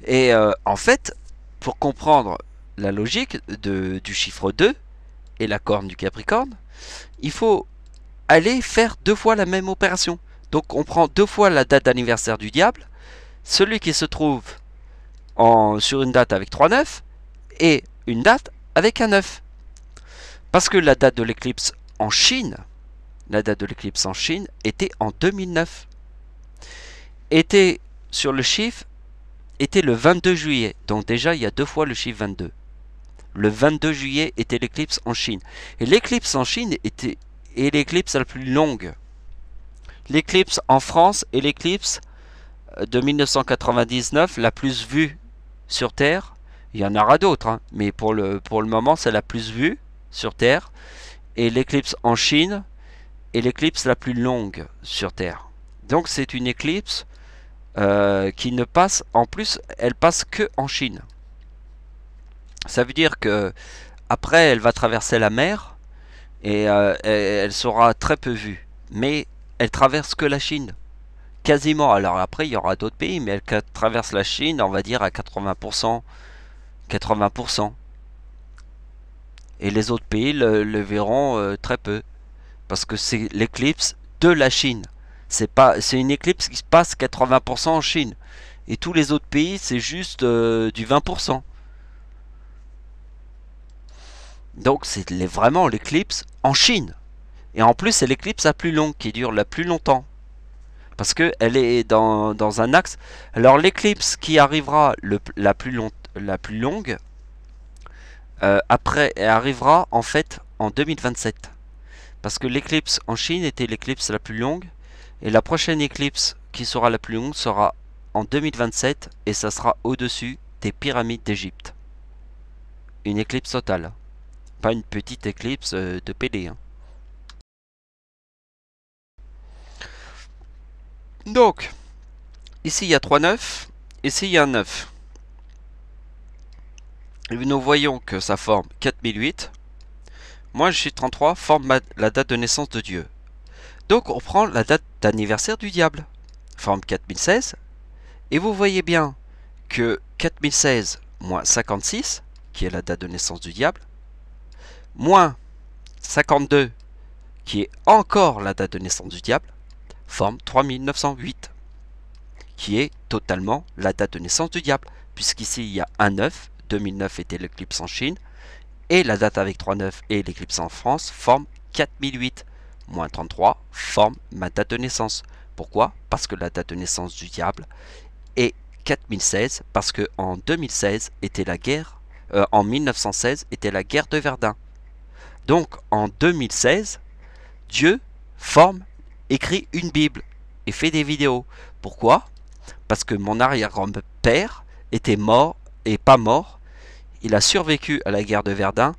Speaker 1: Et en fait, pour comprendre la logique du chiffre 2 et la corne du Capricorne, il faut aller faire 2 fois la même opération. Donc on prend 2 fois la date d'anniversaire du diable, celui qui se trouve sur une date avec 3,9 et une date avec un 9. Parce que la date de l'éclipse en Chine, était en 2009. Était sur le chiffre, était le 22 juillet. Donc déjà, il y a 2 fois le chiffre 22. Le 22 juillet était l'éclipse en Chine. Et l'éclipse en Chine est l'éclipse la plus longue. L'éclipse en France est l'éclipse de 1999 la plus vue sur Terre. Il y en aura d'autres, hein, mais pour le moment, c'est la plus vue sur Terre. Et l'éclipse en Chine est l'éclipse la plus longue sur Terre. Donc c'est une éclipse qui ne passe, en plus, elle passe que en Chine. Ça veut dire que après, elle va traverser la mer et elle sera très peu vue. Mais elle traverse que la Chine. Quasiment. Alors après, il y aura d'autres pays, mais elle traverse la Chine, on va dire, à 80%. 80%. Et les autres pays le verront très peu. Parce que c'est l'éclipse de la Chine. C'est une éclipse qui se passe 80% en Chine. Et tous les autres pays, c'est juste du 20%. Donc c'est vraiment l'éclipse en Chine. Et en plus, c'est l'éclipse la plus longue, qui dure la plus longtemps. Parce qu'elle est dans un axe. Alors l'éclipse qui arrivera la plus longue, après, elle arrivera en fait en 2027. Parce que l'éclipse en Chine était l'éclipse la plus longue. Et la prochaine éclipse qui sera la plus longue sera en 2027. Et ça sera au-dessus des pyramides d'Égypte. Une éclipse totale. Pas une petite éclipse de PD. Hein. Donc, ici il y a 3,9. Ici il y a 9. Et nous voyons que ça forme 4008. Moi je suis 33, forme la date de naissance de Dieu. Donc on prend la date d'anniversaire du diable. Forme 4016. Et vous voyez bien que 4016 moins 56, qui est la date de naissance du diable, moins 52, qui est encore la date de naissance du diable, forme 3908, qui est totalement la date de naissance du diable, puisqu'ici il y a un 9, 2009 était l'éclipse en Chine, et la date avec 3,9 et l'éclipse en France forme 4008, moins 33 forme ma date de naissance. Pourquoi? Parce que la date de naissance du diable est 4016, parce que en 2016 était la guerre, en 1916 était la guerre de Verdun. Donc en 2016, Dieu écrit une Bible et fait des vidéos. Pourquoi? Parce que mon arrière-grand-père était mort et pas mort. Il a survécu à la guerre de Verdun.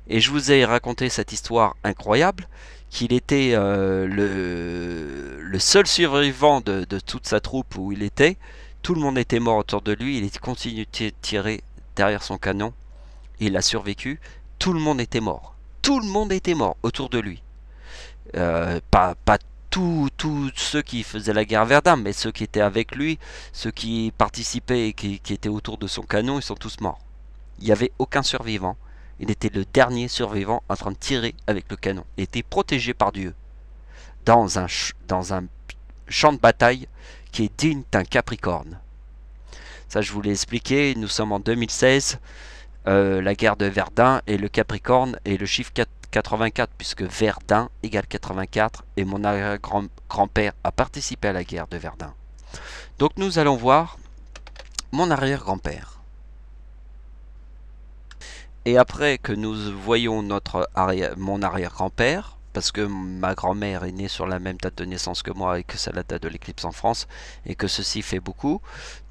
Speaker 1: Et je vous ai raconté cette histoire incroyable, qu'il était le seul survivant de toute sa troupe où il était. Tout le monde était mort autour de lui. Il continue de tirer derrière son canon. Il a survécu. Tout le monde était mort. Tout le monde était mort autour de lui. Pas tous ceux qui faisaient la guerre à Verdun, mais ceux qui étaient avec lui, ceux qui participaient et qui étaient autour de son canon, ils sont tous morts. Il n'y avait aucun survivant. Il était le dernier survivant en train de tirer avec le canon. Il était protégé par Dieu dans un champ de bataille qui est digne d'un Capricorne. Ça, je vous l'ai expliqué. Nous sommes en 2016. La guerre de Verdun et le Capricorne et le chiffre 84, puisque Verdun égale 84 et mon arrière-grand-père a participé à la guerre de Verdun. Donc nous allons voir mon arrière-grand-père. Et après que nous voyons mon arrière-grand-père, parce que ma grand-mère est née sur la même date de naissance que moi et que c'est la date de l'éclipse en France et que ceci fait beaucoup,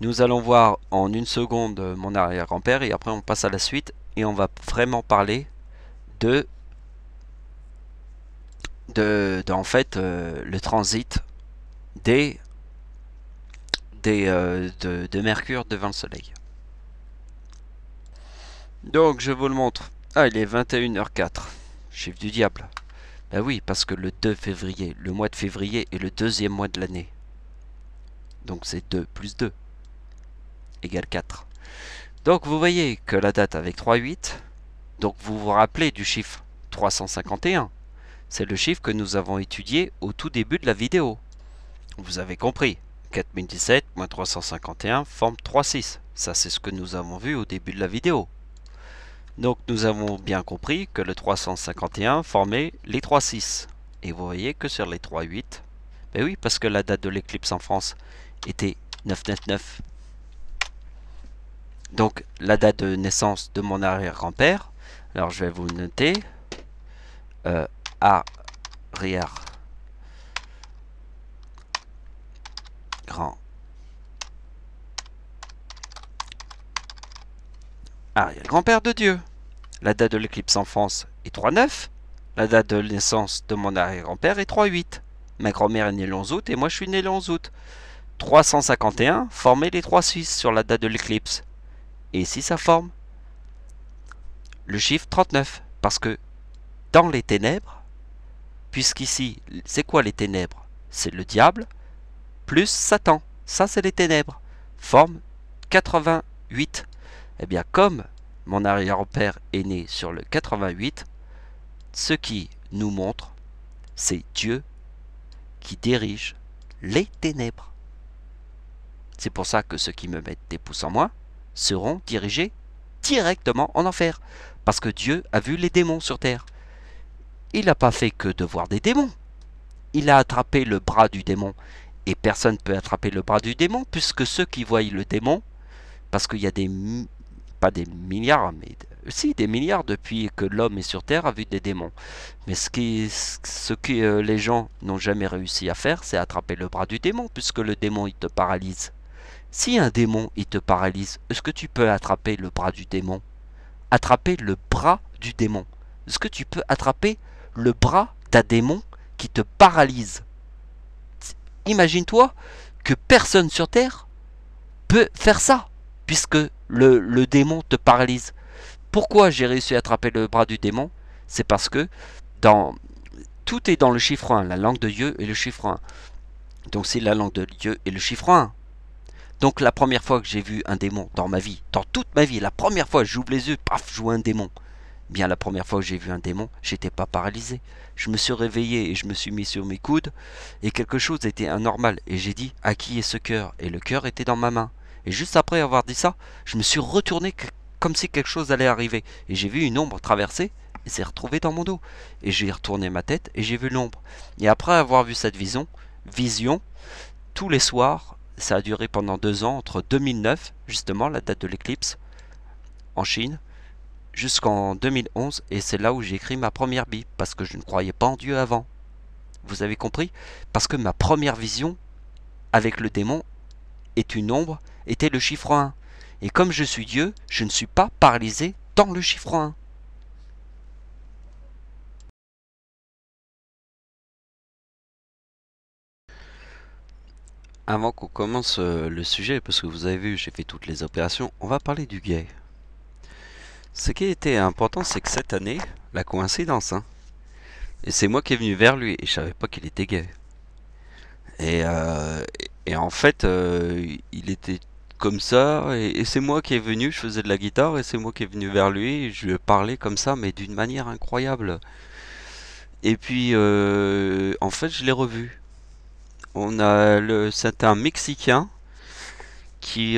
Speaker 1: nous allons voir en une seconde mon arrière-grand-père et après on passe à la suite et on va vraiment parler de en fait le transit de Mercure devant le Soleil. Donc je vous le montre. Ah, il est 21h04, chiffre du diable. Ben oui, parce que le 2 février, le mois de février est le deuxième mois de l'année. Donc c'est 2 plus 2 égale 4. Donc vous voyez que la date avec 3,8, donc vous vous rappelez du chiffre 351. C'est le chiffre que nous avons étudié au tout début de la vidéo. Vous avez compris, 4017 moins 351 forme 3,6. Ça c'est ce que nous avons vu au début de la vidéo. Donc nous avons bien compris que le 351 formait les 3,6. Et vous voyez que sur les 3,8, ben oui, parce que la date de l'éclipse en France était 999. Donc la date de naissance de mon arrière-grand-père, alors je vais vous noter, arrière-grand-père de Dieu. La date de l'éclipse en France est 3,9. La date de naissance de mon arrière-grand-père est 3,8. Ma grand-mère est née le 11 août et moi je suis né le 11 août. 351 formait les 3,6 sur la date de l'éclipse. Et ici ça forme le chiffre 39. Parce que dans les ténèbres, puisqu'ici, c'est quoi les ténèbres? C'est le diable plus Satan. Ça c'est les ténèbres. Forme 88. Eh bien comme mon arrière-père est né sur le 88, ce qui nous montre, c'est Dieu qui dirige les ténèbres. C'est pour ça que ceux qui me mettent des pouces en moins seront dirigés directement en enfer. Parce que Dieu a vu les démons sur terre. Il n'a pas fait que de voir des démons. Il a attrapé le bras du démon. Et personne ne peut attraper le bras du démon, puisque ceux qui voient le démon, parce qu'il y a pas des milliards, mais si des milliards depuis que l'homme est sur terre a vu des démons. Mais ce que les gens n'ont jamais réussi à faire, c'est attraper le bras du démon, puisque le démon il te paralyse. Si un démon il te paralyse, est-ce que tu peux attraper le bras du démon? Attraper le bras du démon. Est-ce que tu peux attraper le bras d'un démon qui te paralyse? Imagine-toi que personne sur terre peut faire ça, puisque le démon te paralyse. Pourquoi j'ai réussi à attraper le bras du démon? C'est parce que tout est dans le chiffre 1, la langue de Dieu et le chiffre 1. Donc c'est la langue de Dieu et le chiffre 1. Donc la première fois que j'ai vu un démon dans ma vie, dans toute ma vie, la première fois j'ouvre les yeux, paf, je vois un démon. Bien la première fois que j'ai vu un démon, j'étais pas paralysé. Je me suis réveillé et je me suis mis sur mes coudes et quelque chose était anormal et j'ai dit à qui est ce cœur? Et le cœur était dans ma main. Et juste après avoir dit ça, je me suis retourné comme si quelque chose allait arriver et j'ai vu une ombre traverser et s'est retrouvée dans mon dos. Et j'ai retourné ma tête et j'ai vu l'ombre. Et après avoir vu cette vision, tous les soirs, ça a duré pendant 2 ans, entre 2009, justement la date de l'éclipse, en Chine, jusqu'en 2011, et c'est là où j'ai écrit ma première Bible, parce que je ne croyais pas en Dieu avant. Vous avez compris? Parce que ma première vision avec le démon est une ombre, était le chiffre 1. Et comme je suis Dieu, je ne suis pas paralysé dans le chiffre 1. Avant qu'on commence le sujet, parce que vous avez vu, j'ai fait toutes les opérations, on va parler du gay. Ce qui était important, c'est que cette année, la coïncidence, hein, et c'est moi qui est venu vers lui, et je savais pas qu'il était gay. Et en fait, il était comme ça, et c'est moi qui est venu, je faisais de la guitare, et c'est moi qui est venu vers lui, et je lui ai parlé comme ça, mais d'une manière incroyable. Et puis, en fait, je l'ai revu. C'était un Mexicain qui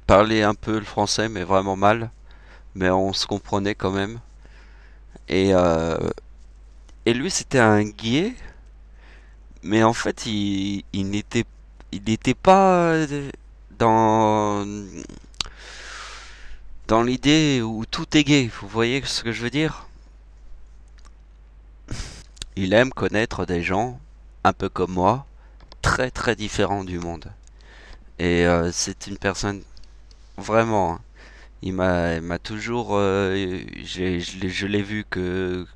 Speaker 1: parlait un peu le français, mais vraiment mal, mais on se comprenait quand même. Et, euh, et lui, c'était un gay, mais en fait, il n'était pas dans, dans l'idée où tout est gay. Vous voyez ce que je veux dire? Il aime connaître des gens, un peu comme moi, très très différents du monde. Et c'est une personne vraiment, hein. Il m'a toujours, je l'ai vu que,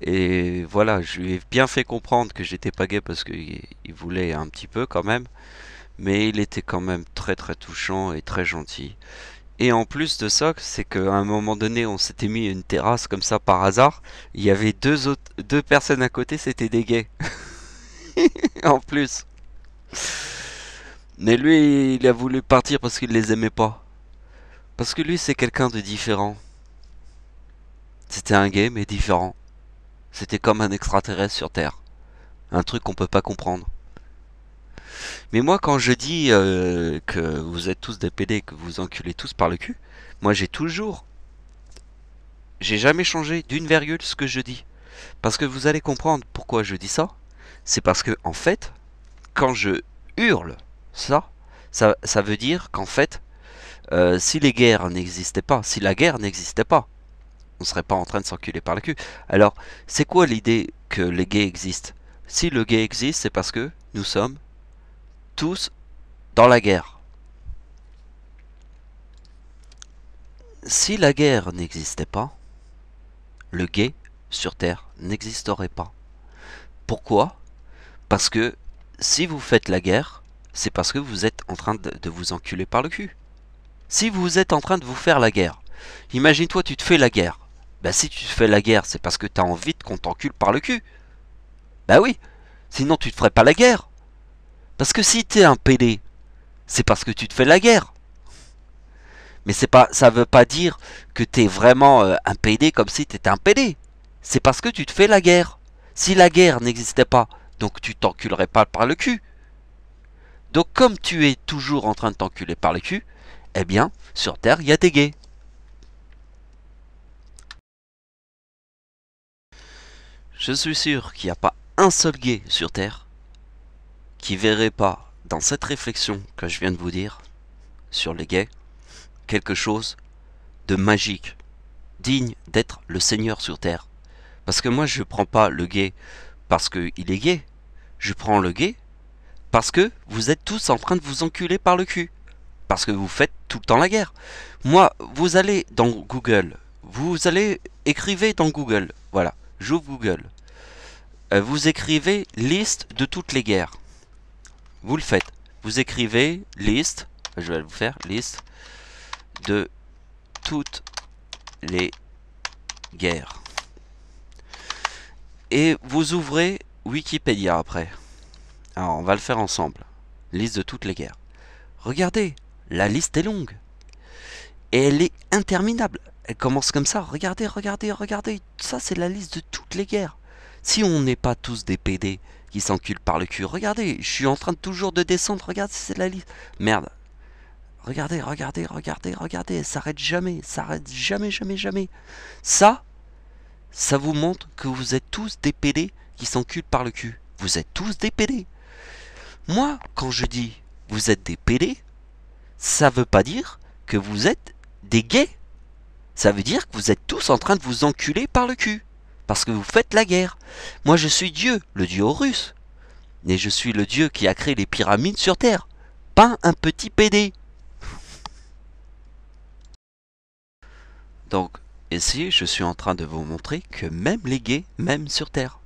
Speaker 1: et voilà, je lui ai bien fait comprendre que j'étais pas gay parce qu'il voulait un petit peu quand même, mais il était quand même très très touchant et très gentil. Et en plus de ça, c'est qu'à un moment donné, on s'était mis à une terrasse comme ça par hasard. Il y avait deux personnes à côté, c'était des gays. En plus. Mais lui, il a voulu partir parce qu'il les aimait pas. Parce que lui, c'est quelqu'un de différent. C'était un gay, mais différent. C'était comme un extraterrestre sur Terre. Un truc qu'on peut pas comprendre. Mais moi, quand je dis que vous êtes tous des PD, que vous enculez tous par le cul, moi j'ai jamais changé d'une virgule ce que je dis. Parce que vous allez comprendre pourquoi je dis ça. C'est parce que, en fait, quand je hurle ça veut dire qu'en fait, si les guerres n'existaient pas, si la guerre n'existait pas, on serait pas en train de s'enculer par le cul. Alors, c'est quoi l'idée que les gays existent? Si le gay existe, c'est parce que nous sommes tous dans la guerre. Si la guerre n'existait pas, le gay sur Terre n'existerait pas. Pourquoi? Parce que si vous faites la guerre, c'est parce que vous êtes en train de vous enculer par le cul. Si vous êtes en train de vous faire la guerre, imagine-toi tu te fais la guerre. Bah si tu te fais la guerre, c'est parce que t'as envie qu'on t'encule par le cul. Bah oui, sinon tu te ferais pas la guerre. Parce que si t'es un PD, c'est parce que tu te fais la guerre. Mais c'est pas, ça veut pas dire que t'es vraiment un PD comme si t'étais un PD. C'est parce que tu te fais la guerre. Si la guerre n'existait pas, donc tu t'enculerais pas par le cul. Donc comme tu es toujours en train de t'enculer par le cul, eh bien, sur Terre, il y a des gays. Je suis sûr qu'il n'y a pas un seul gay sur Terre qui verrait pas dans cette réflexion que je viens de vous dire sur les gays quelque chose de magique, digne d'être le Seigneur sur Terre. Parce que moi je prends pas le gay parce qu'il est gay, je prends le gay parce que vous êtes tous en train de vous enculer par le cul. Parce que vous faites tout le temps la guerre. Moi, vous allez dans Google, vous allez écrivez dans Google, voilà, j'ouvre Google. Vous écrivez liste de toutes les guerres. Vous le faites. Vous écrivez liste, je vais vous faire liste de toutes les guerres. Et vous ouvrez Wikipédia après. Alors on va le faire ensemble. Liste de toutes les guerres. Regardez, la liste est longue. Et elle est interminable. Elle commence comme ça. Regardez, regardez, regardez. Ça c'est la liste de toutes les guerres. Si on n'est pas tous des PD qui s'enculent par le cul, regardez, je suis en train de toujours de descendre, regarde, c'est la liste. Merde. Regardez, regardez, regardez, regardez, elle s'arrête jamais, jamais, jamais, jamais. Ça vous montre que vous êtes tous des PD qui s'enculent par le cul. Vous êtes tous des PD. Moi, quand je dis vous êtes des PD, ça veut pas dire que vous êtes des gays. Ça veut dire que vous êtes tous en train de vous enculer par le cul. Parce que vous faites la guerre. Moi je suis Dieu, le Dieu russe. Mais je suis le Dieu qui a créé les pyramides sur Terre. Pas un petit PD. Donc, ici, je suis en train de vous montrer que même les gays m'aiment sur Terre.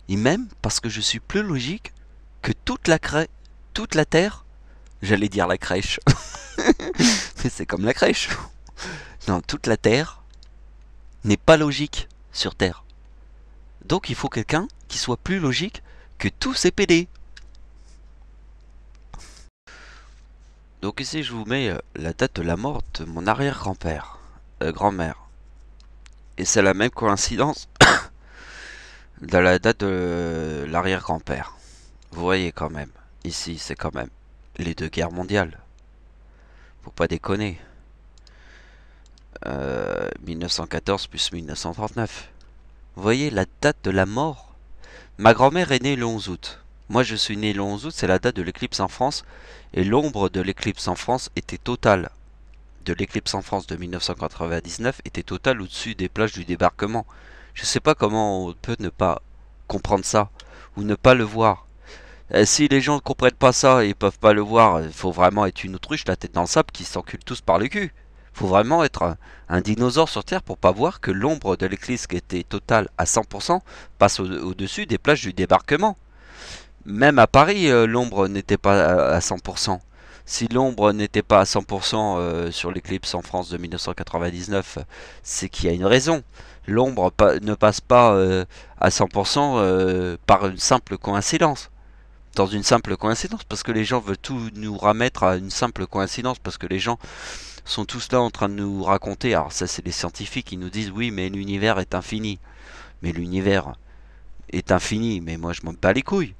Speaker 1: Ils m'aiment parce que je suis plus logique que toute la Terre. J'allais dire la crèche. Mais c'est comme la crèche. Non, toute la Terre n'est pas logique sur Terre. Donc il faut quelqu'un qui soit plus logique que tous ces PD. Donc ici je vous mets la date de la mort de mon arrière-grand-père, grand-mère. Et c'est la même coïncidence de la date de l'arrière-grand-père. Vous voyez quand même, ici c'est quand même les deux guerres mondiales. Faut pas déconner. 1914 plus 1939. Vous voyez la date de la mort. Ma grand-mère est née le 11 août. Moi je suis né le 11 août, c'est la date de l'éclipse en France. Et l'ombre de l'éclipse en France était totale. De l'éclipse en France de 1999 était totale au-dessus des plages du débarquement. Je sais pas comment on peut ne pas comprendre ça, ou ne pas le voir. Si les gens ne comprennent pas ça et peuvent pas le voir, il faut vraiment être une autruche, la tête dans le sable, qui s'encule tous par le cul. Faut vraiment être un dinosaure sur Terre pour pas voir que l'ombre de l'éclipse qui était totale à 100% passe au-dessus des plages du débarquement. Même à Paris, l'ombre n'était pas à 100%. Si l'ombre n'était pas à 100% sur l'éclipse en France de 1999, c'est qu'il y a une raison. L'ombre ne passe pas à 100% par une simple coïncidence. Dans une simple coïncidence, parce que les gens veulent tout nous remettre à une simple coïncidence, parce que les gens sont tous là en train de nous raconter, alors ça c'est les scientifiques qui nous disent oui mais l'univers est infini. Mais l'univers est infini, mais moi je m'en bats les couilles.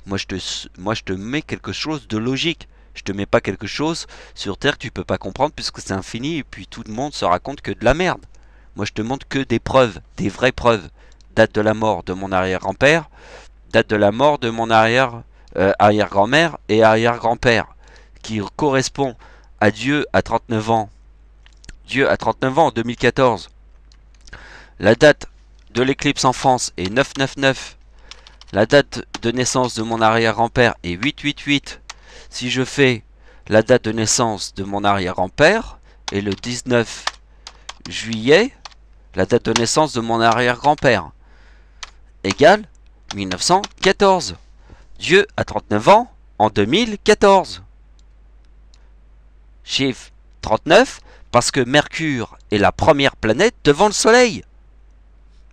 Speaker 1: Moi je te mets quelque chose de logique. Je te mets pas quelque chose sur Terre que tu peux pas comprendre puisque c'est infini et puis tout le monde se raconte que de la merde. Moi je te montre que des preuves, des vraies preuves. Date de la mort de mon arrière-grand-père, date de la mort de mon arrière-grand-mère et arrière-grand-père, qui correspond à Dieu à 39 ans. Dieu à 39 ans en 2014. La date de l'éclipse en France est 999. La date de naissance de mon arrière-grand-père est 888. Si je fais la date de naissance de mon arrière-grand-père et le 19 juillet, la date de naissance de mon arrière-grand-père égale 1914. Dieu a 39 ans en 2014. Chiffre 39 parce que Mercure est la première planète devant le Soleil.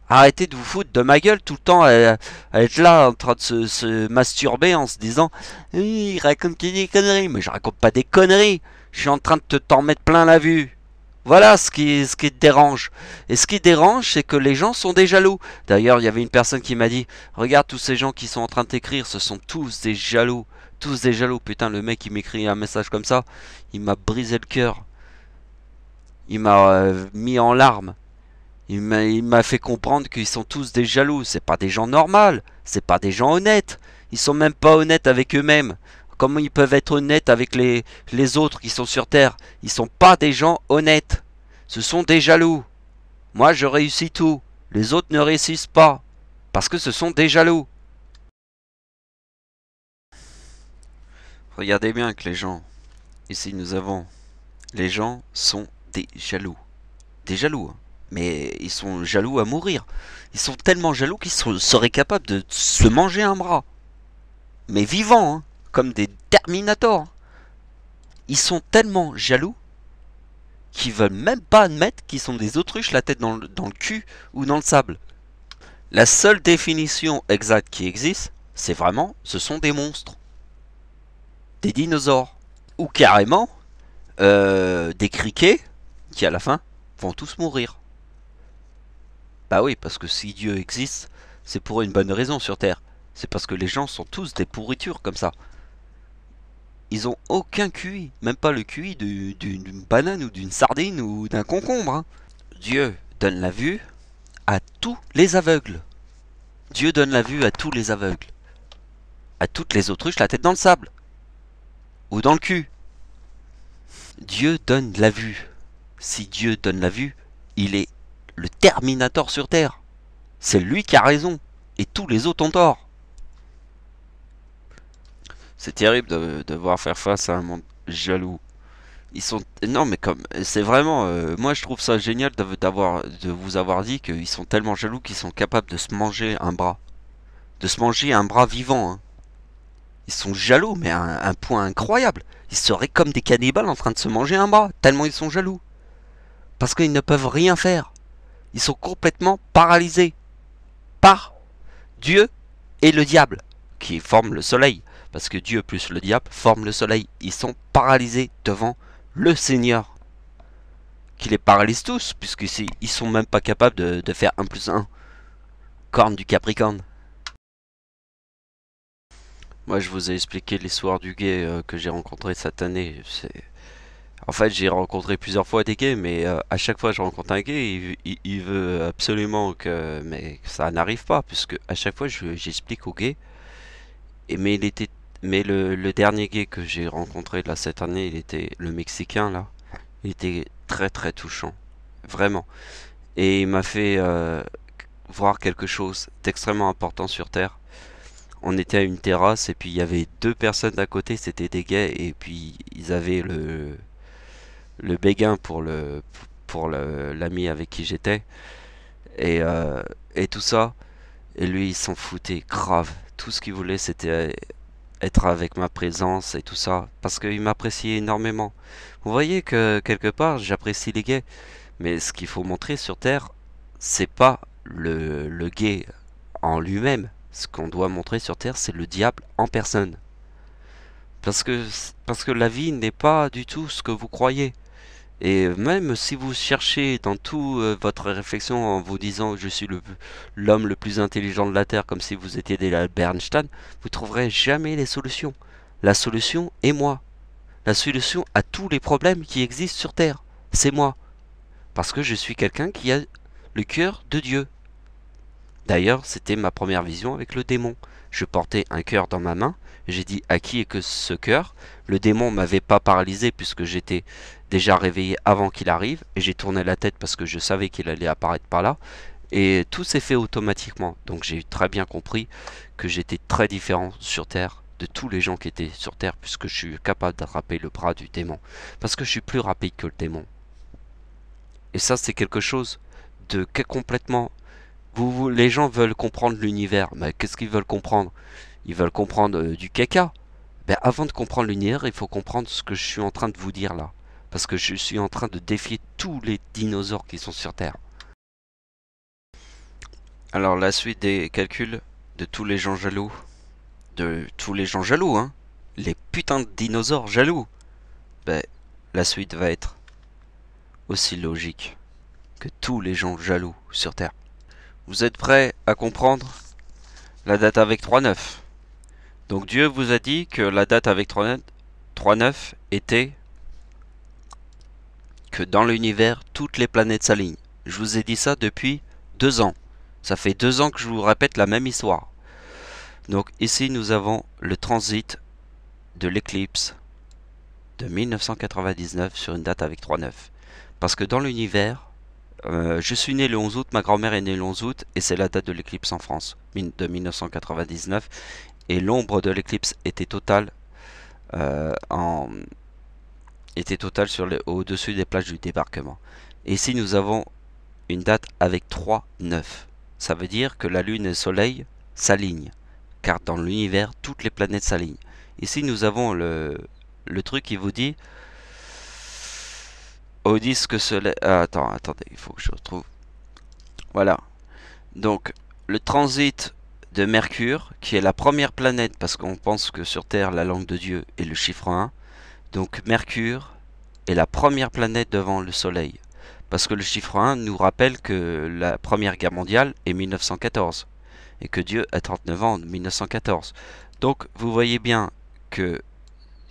Speaker 1: Arrêtez de vous foutre de ma gueule tout le temps à être là en train de se masturber en se disant il raconte des conneries. Mais je raconte pas des conneries. Je suis en train de t'en mettre plein la vue. Voilà ce qui te dérange. Et ce qui dérange, c'est que les gens sont des jaloux. D'ailleurs, il y avait une personne qui m'a dit regarde tous ces gens qui sont en train de t'écrire, ce sont tous des jaloux. Tous des jaloux. Putain, le mec qui m'écrit un message comme ça, il m'a brisé le cœur. Il m'a mis en larmes. Il m'a fait comprendre qu'ils sont tous des jaloux. C'est pas des gens normaux. C'est pas des gens honnêtes. Ils sont même pas honnêtes avec eux-mêmes. Comment ils peuvent être honnêtes avec les autres qui sont sur Terre? Ils sont pas des gens honnêtes. Ce sont des jaloux. Moi, je réussis tout. Les autres ne réussissent pas. Parce que ce sont des jaloux. Regardez bien que les gens... Ici, nous avons... Les gens sont des jaloux. Des jaloux, hein. Mais ils sont jaloux à mourir. Ils sont tellement jaloux qu'ils seraient capables de se manger un bras. Mais vivants, hein, comme des Terminators. Ils sont tellement jaloux qu'ils veulent même pas admettre qu'ils sont des autruches la tête dans le cul ou dans le sable. La seule définition exacte qui existe, c'est vraiment, ce sont des monstres. Des dinosaures. Ou carrément, des criquets qui à la fin vont tous mourir. Bah oui, parce que si Dieu existe, c'est pour une bonne raison sur Terre. C'est parce que les gens sont tous des pourritures comme ça. Ils ont aucun QI, même pas le QI d'une banane ou d'une sardine ou d'un concombre. Hein. Dieu donne la vue à tous les aveugles. Dieu donne la vue à tous les aveugles. À toutes les autruches la tête dans le sable. Ou dans le cul. Dieu donne la vue. Si Dieu donne la vue, il est le Terminator sur Terre. C'est lui qui a raison. Et tous les autres ont tort. C'est terrible de devoir faire face à un monde jaloux. Ils sont... Non mais comme... C'est vraiment... moi je trouve ça génial de vous avoir dit qu'ils sont tellement jaloux qu'ils sont capables de se manger un bras. De se manger un bras vivant. Hein. Ils sont jaloux mais à un point incroyable. Ils seraient comme des cannibales en train de se manger un bras. Tellement ils sont jaloux. Parce qu'ils ne peuvent rien faire. Ils sont complètement paralysés. Par Dieu et le diable. Qui forment le soleil. Parce que Dieu plus le diable forment le soleil. Ils sont paralysés devant le Seigneur. Qui les paralyse tous, puisqu'ils sont même pas capables de faire 1 plus 1. Corne du Capricorne. Moi, je vous ai expliqué l'histoire du gay que j'ai rencontré cette année. En fait, j'ai rencontré plusieurs fois des gays, mais à chaque fois que je rencontre un gay, il veut absolument que ça n'arrive pas, puisque à chaque fois, j'explique au gay. Mais le dernier gay que j'ai rencontré là cette année, il était le Mexicain là. Il était très très touchant, vraiment. Et il m'a fait voir quelque chose d'extrêmement important sur Terre. On était à une terrasse et puis il y avait 2 personnes d'à côté, c'était des gays et puis ils avaient le béguin pour l'ami avec qui j'étais et, et tout ça. Et lui il s'en foutait grave. Tout ce qu'il voulait c'était être avec ma présence et tout ça parce qu'il m'appréciait énormément. Vous voyez que quelque part j'apprécie les gays, mais ce qu'il faut montrer sur Terre, c'est pas le gay en lui-même. Ce qu'on doit montrer sur Terre, c'est le diable en personne. Parce que, parce que la vie n'est pas du tout ce que vous croyez. Et même si vous cherchez dans toute votre réflexion en vous disant je suis l'homme le plus intelligent de la Terre, comme si vous étiez des Albert Einstein, vous trouverez jamais les solutions. La solution est moi. La solution à tous les problèmes qui existent sur Terre, c'est moi. Parce que je suis quelqu'un qui a le cœur de Dieu. D'ailleurs, c'était ma première vision avec le démon. Je portais un cœur dans ma main, j'ai dit à qui est que ce cœur? Le démon m'avait pas paralysé puisque j'étais déjà réveillé avant qu'il arrive, et j'ai tourné la tête parce que je savais qu'il allait apparaître par là, et tout s'est fait automatiquement. Donc j'ai très bien compris que j'étais très différent sur Terre de tous les gens qui étaient sur Terre, puisque je suis capable d'attraper le bras du démon, parce que je suis plus rapide que le démon. Et ça c'est quelque chose de complètement... les gens veulent comprendre l'univers, mais qu'est-ce qu'ils veulent comprendre? Ils veulent comprendre du caca. Ben, avant de comprendre l'univers, il faut comprendre ce que je suis en train de vous dire là. Parce que je suis en train de défier tous les dinosaures qui sont sur Terre. Alors la suite des calculs de tous les gens jaloux. De tous les gens jaloux, hein. Les putains de dinosaures jaloux. Ben, la suite va être aussi logique que tous les gens jaloux sur Terre. Vous êtes prêts à comprendre la date avec 3-9? Donc Dieu vous a dit que la date avec 3-9 était que dans l'univers, toutes les planètes s'alignent. Je vous ai dit ça depuis 2 ans. Ça fait 2 ans que je vous répète la même histoire. Donc ici, nous avons le transit de l'éclipse de 1999 sur une date avec 3-9. Parce que dans l'univers, je suis né le 11 août, ma grand-mère est née le 11 août, et c'est la date de l'éclipse en France, de 1999. Et l'ombre de l'éclipse était totale au-dessus des plages du débarquement. Et ici nous avons une date avec 3-9. Ça veut dire que la Lune et le Soleil s'alignent, car dans l'univers, toutes les planètes s'alignent. Ici nous avons le truc qui vous dit au disque Soleil... attendez, il faut que je retrouve. Voilà. Donc, le transit de Mercure, qui est la première planète, parce qu'on pense que sur Terre, la langue de Dieu est le chiffre 1. Donc Mercure est la première planète devant le Soleil. Parce que le chiffre 1 nous rappelle que la Première Guerre mondiale est 1914. Et que Dieu a 39 ans en 1914. Donc vous voyez bien que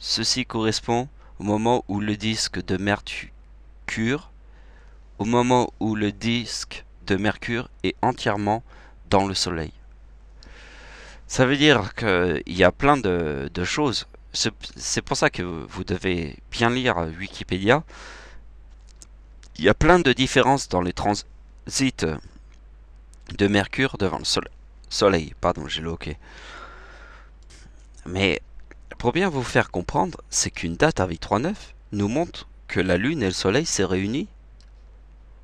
Speaker 1: ceci correspond au moment où le disque de Mercure, est entièrement dans le Soleil. Ça veut dire qu'il y a plein de choses. C'est pour ça que vous devez bien lire Wikipédia. Il y a plein de différences dans les transits de Mercure devant le Soleil. Pardon, j'ai le hockey. Mais pour bien vous faire comprendre, c'est qu'une date avec 3-9 nous montre que la Lune et le Soleil s'est réunis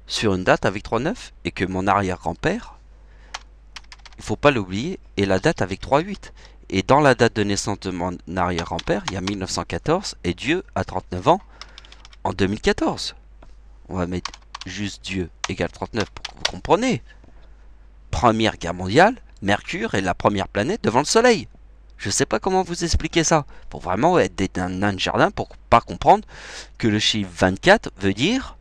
Speaker 1: sur une date avec 3-9 et que mon arrière-grand-père, il faut pas l'oublier, est la date avec 3-8. Et dans la date de naissance de mon arrière-grand-père, il y a 1914 et Dieu a 39 ans en 2014. On va mettre juste Dieu égale 39 pour que vous compreniez. Première guerre mondiale, Mercure est la première planète devant le Soleil. Je sais pas comment vous expliquer ça. Pour vraiment être des nains de jardin, pour pas comprendre que le chiffre 24 veut dire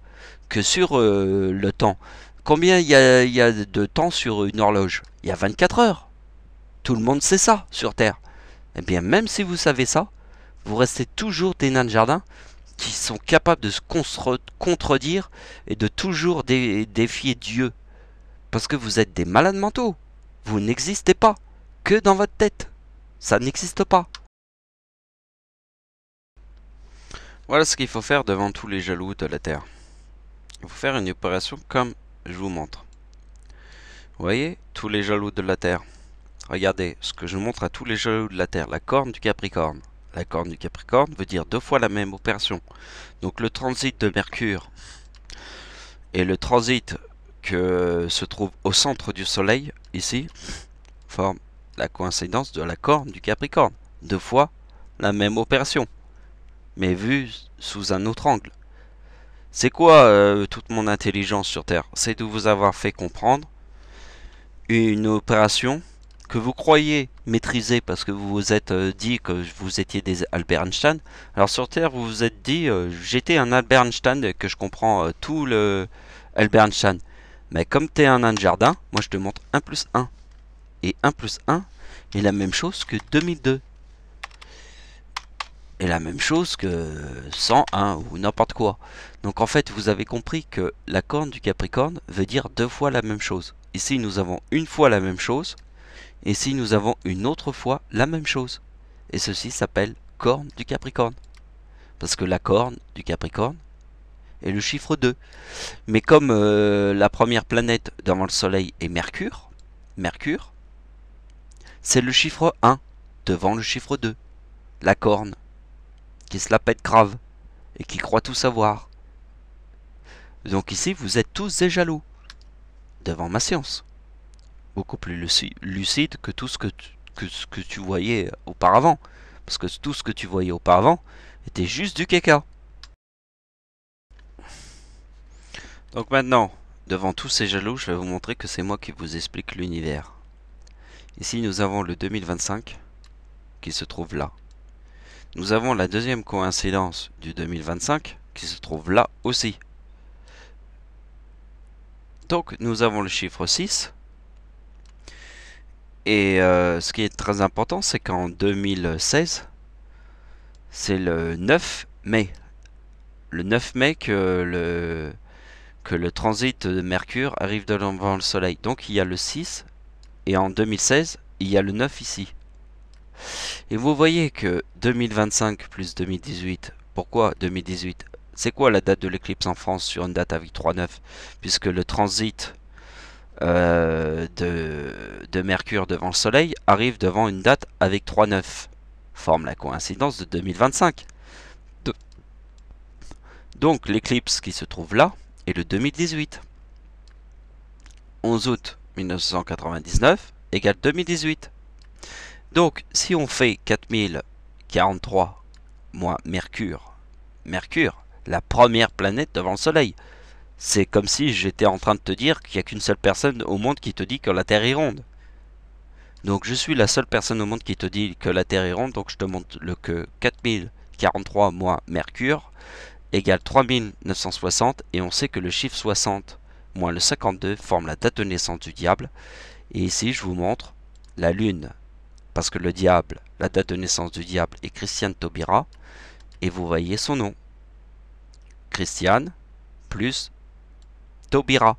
Speaker 1: que sur le temps, combien il y a de temps sur une horloge? Il y a 24 heures. Tout le monde sait ça sur Terre. Eh bien, même si vous savez ça, vous restez toujours des nains de jardin qui sont capables de se contredire et de toujours défier Dieu. Parce que vous êtes des malades mentaux. Vous n'existez pas. Que dans votre tête. Ça n'existe pas. Voilà ce qu'il faut faire devant tous les jaloux de la Terre. Il faut faire une opération comme je vous montre. Vous voyez, tous les jaloux de la Terre. Regardez ce que je montre à tous les jaloux de la Terre. La corne du Capricorne. La corne du Capricorne veut dire 2 fois la même opération. Donc le transit de Mercure et le transit que se trouve au centre du Soleil, ici, forment la coïncidence de la corne du Capricorne. 2 fois la même opération, mais vue sous un autre angle. C'est quoi toute mon intelligence sur Terre? C'est de vous avoir fait comprendre une opération que vous croyez maîtriser parce que vous vous êtes dit que vous étiez des Albert Einstein. Alors sur Terre, vous vous êtes dit j'étais un Albert Einstein et que je comprends tout le Albert Einstein. Mais comme tu es un nain de jardin, moi je te montre 1 plus 1. Et 1 plus 1 est la même chose que 2002. Et la même chose que 101 ou n'importe quoi. Donc en fait, vous avez compris que la corne du Capricorne veut dire 2 fois la même chose. Ici, nous avons une fois la même chose. Ici, nous avons une autre fois la même chose. Et ceci s'appelle corne du Capricorne. Parce que la corne du Capricorne est le chiffre 2. Mais comme la première planète devant le Soleil est Mercure, Mercure, c'est le chiffre 1 devant le chiffre 2. La corne, qui se la pète grave et qui croit tout savoir. Donc ici, vous êtes tous des jaloux devant ma science. Beaucoup plus lucide que tout ce que tu voyais auparavant. Parce que tout ce que tu voyais auparavant était juste du caca. Donc maintenant, devant tous ces jaloux, je vais vous montrer que c'est moi qui vous explique l'univers. Ici, nous avons le 2025 qui se trouve là. Nous avons la deuxième coïncidence du 2025 qui se trouve là aussi. Donc nous avons le chiffre 6. Et ce qui est très important, c'est qu'en 2016, c'est le 9 mai. Le 9 mai que le transit de Mercure arrive devant le Soleil. Donc il y a le 6. Et en 2016, il y a le 9 ici. Et vous voyez que 2025 plus 2018, pourquoi 2018? C'est quoi la date de l'éclipse en France sur une date avec 3,9? Puisque le transit de Mercure devant le Soleil arrive devant une date avec 3,9. Forme la coïncidence de 2025. Donc l'éclipse qui se trouve là est le 2018. 11 août 1999 égale 2018. Donc, si on fait 4043 moins Mercure, Mercure, la première planète devant le Soleil, c'est comme si j'étais en train de te dire qu'il n'y a qu'une seule personne au monde qui te dit que la Terre est ronde. Donc, je suis la seule personne au monde qui te dit que la Terre est ronde, donc je te montre que 4043 moins Mercure égale 3960, et on sait que le chiffre 60 moins le 52 forme la date de naissance du diable. Et ici, je vous montre la Lune. Parce que le diable, la date de naissance du diable est Christiane Taubira. Et vous voyez son nom. Christiane plus Taubira.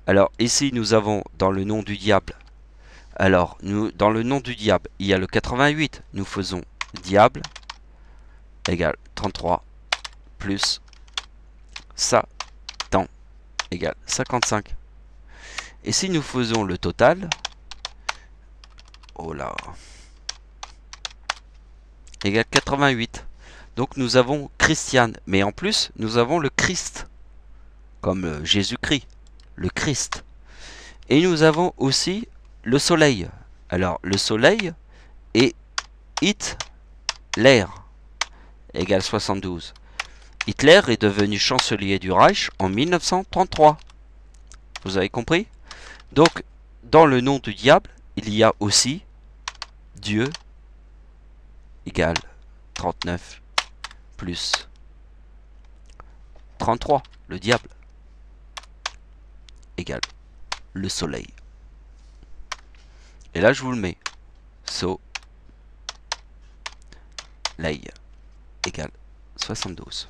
Speaker 1: Alors ici nous avons dans le nom du diable. Alors dans le nom du diable, il y a le 88. Nous faisons diable égale 33 plus Satan égale 55. Et si nous faisons le total, oh là, égale 88. Donc nous avons Christiane, mais en plus nous avons le Christ, comme Jésus-Christ, le Christ. Et nous avons aussi le soleil. Alors le soleil est Hitler, égale 72. Hitler est devenu chancelier du Reich en 1933. Vous avez compris? Donc dans le nom du diable, il y a aussi Dieu égale 39 plus 33, le diable, égale le soleil. Et là, je vous le mets. Soleil égale 72.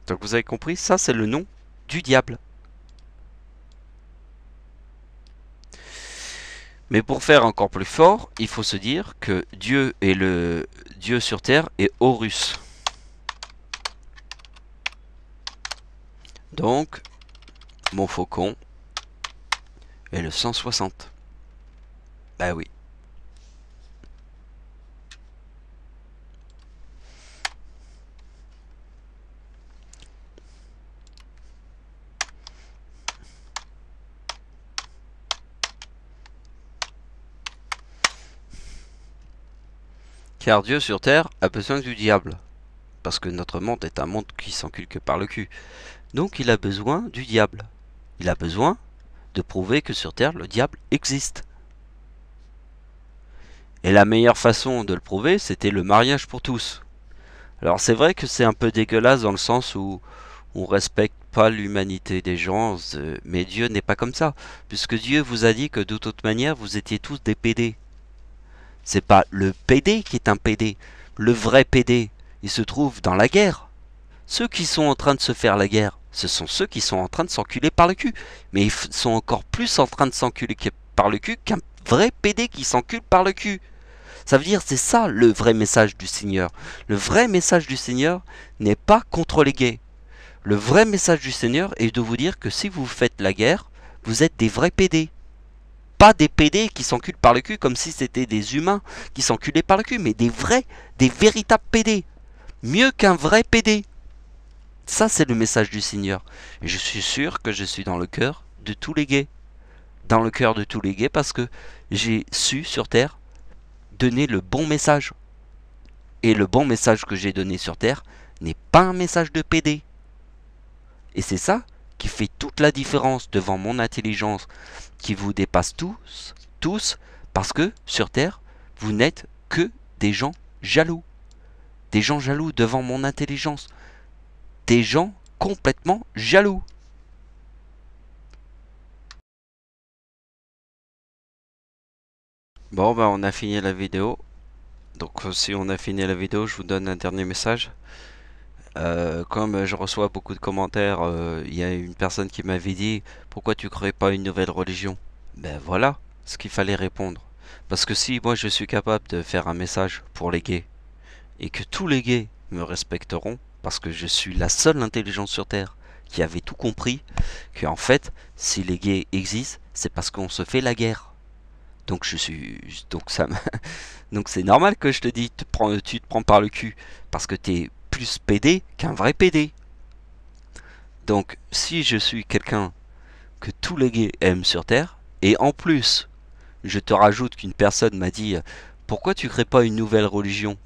Speaker 1: Donc vous avez compris, ça c'est le nom du diable. Mais pour faire encore plus fort, il faut se dire que Dieu est le Dieu sur terre est Horus. Donc, mon faucon est le 160. Bah oui. Car Dieu sur terre a besoin du diable. Parce que notre monde est un monde qui s'encule que par le cul. Donc il a besoin du diable. Il a besoin de prouver que sur terre le diable existe. Et la meilleure façon de le prouver, c'était le mariage pour tous. Alors c'est vrai que c'est un peu dégueulasse dans le sens où on respecte pas l'humanité des gens, mais Dieu n'est pas comme ça. Puisque Dieu vous a dit que de toute manière vous étiez tous des PD. C'est pas le PD qui est un PD. Le vrai PD, il se trouve dans la guerre. Ceux qui sont en train de se faire la guerre, ce sont ceux qui sont en train de s'enculer par le cul. Mais ils sont encore plus en train de s'enculer par le cul qu'un vrai PD qui s'encule par le cul. Ça veut dire, c'est ça le vrai message du Seigneur. Le vrai message du Seigneur n'est pas contre les gays. Le vrai message du Seigneur est de vous dire que si vous faites la guerre, vous êtes des vrais PD. Pas des PD qui s'enculent par le cul comme si c'était des humains qui s'enculaient par le cul, mais des vrais, des véritables PD. Mieux qu'un vrai PD. Ça, c'est le message du Seigneur. Et je suis sûr que je suis dans le cœur de tous les gays. Dans le cœur de tous les gays parce que j'ai su sur Terre donner le bon message. Et le bon message que j'ai donné sur Terre n'est pas un message de PD. Et c'est ça qui fait toute la différence devant mon intelligence qui vous dépasse tous, parce que sur Terre, vous n'êtes que des gens jaloux. Des gens jaloux devant mon intelligence. Des gens complètement jaloux. Bon, ben on a fini la vidéo. Donc si on a fini la vidéo, je vous donne un dernier message. Comme je reçois beaucoup de commentaires, il y a une personne qui m'avait dit pourquoi tu crées pas une nouvelle religion? Ben voilà ce qu'il fallait répondre. Parce que si moi je suis capable de faire un message pour les gays et que tous les gays me respecteront parce que je suis la seule intelligence sur Terre qui avait tout compris que en fait si les gays existent c'est parce qu'on se fait la guerre. Donc donc c'est normal que je te dis tu te prends par le cul parce que t'es plus PD qu'un vrai PD. Donc si je suis quelqu'un que tous les gays aiment sur Terre, et en plus je te rajoute qu'une personne m'a dit pourquoi tu crées pas une nouvelle religion?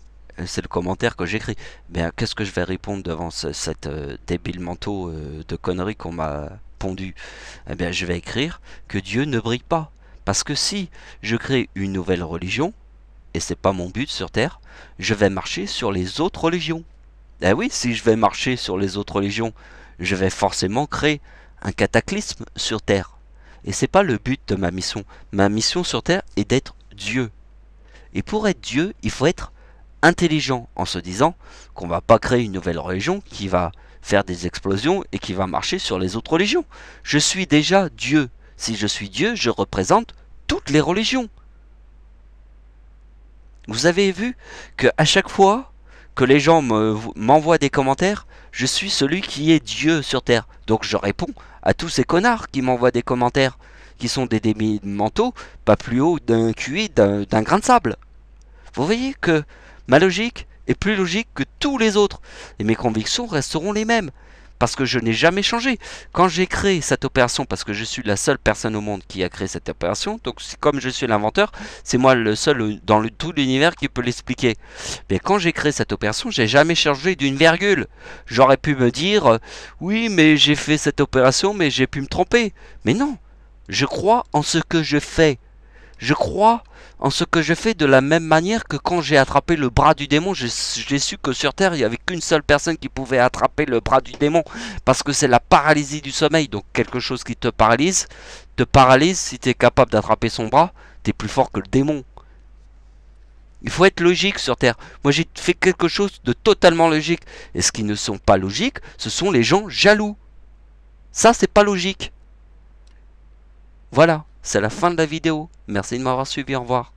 Speaker 1: C'est le commentaire que j'écris. Ben qu'est-ce que je vais répondre devant cette débile manteau de conneries qu'on m'a pondu? Eh bien je vais écrire que Dieu ne brille pas. Parce que si je crée une nouvelle religion, et c'est pas mon but sur Terre, je vais marcher sur les autres religions. Eh oui, si je vais marcher sur les autres religions, je vais forcément créer un cataclysme sur Terre. Et c'est pas le but de ma mission. Ma mission sur Terre est d'être Dieu. Et pour être Dieu, il faut être intelligent en se disant qu'on va pas créer une nouvelle religion qui va faire des explosions et qui va marcher sur les autres religions. Je suis déjà Dieu. Si je suis Dieu, je représente toutes les religions. Vous avez vu qu'à chaque fois que les gens m'envoient des commentaires, je suis celui qui est Dieu sur Terre. Donc je réponds à tous ces connards qui m'envoient des commentaires, qui sont des débiles mentaux, pas plus haut d'un QI d'un grain de sable. Vous voyez que ma logique est plus logique que tous les autres, et mes convictions resteront les mêmes. Parce que je n'ai jamais changé. Quand j'ai créé cette opération, parce que je suis la seule personne au monde qui a créé cette opération, donc comme je suis l'inventeur, c'est moi le seul dans tout l'univers qui peut l'expliquer. Mais quand j'ai créé cette opération, j'ai jamais changé d'une virgule. J'aurais pu me dire, oui, mais j'ai fait cette opération, mais j'ai pu me tromper. Mais non, je crois en ce que je fais. Je crois en ce que je fais de la même manière que quand j'ai attrapé le bras du démon, j'ai su que sur Terre, il n'y avait qu'une seule personne qui pouvait attraper le bras du démon. Parce que c'est la paralysie du sommeil. Donc quelque chose qui te paralyse, si tu es capable d'attraper son bras, tu es plus fort que le démon. Il faut être logique sur Terre. Moi j'ai fait quelque chose de totalement logique. Et ce qui ne sont pas logiques, ce sont les gens jaloux. Ça c'est pas logique. Voilà, c'est la fin de la vidéo. Merci de m'avoir suivi, au revoir.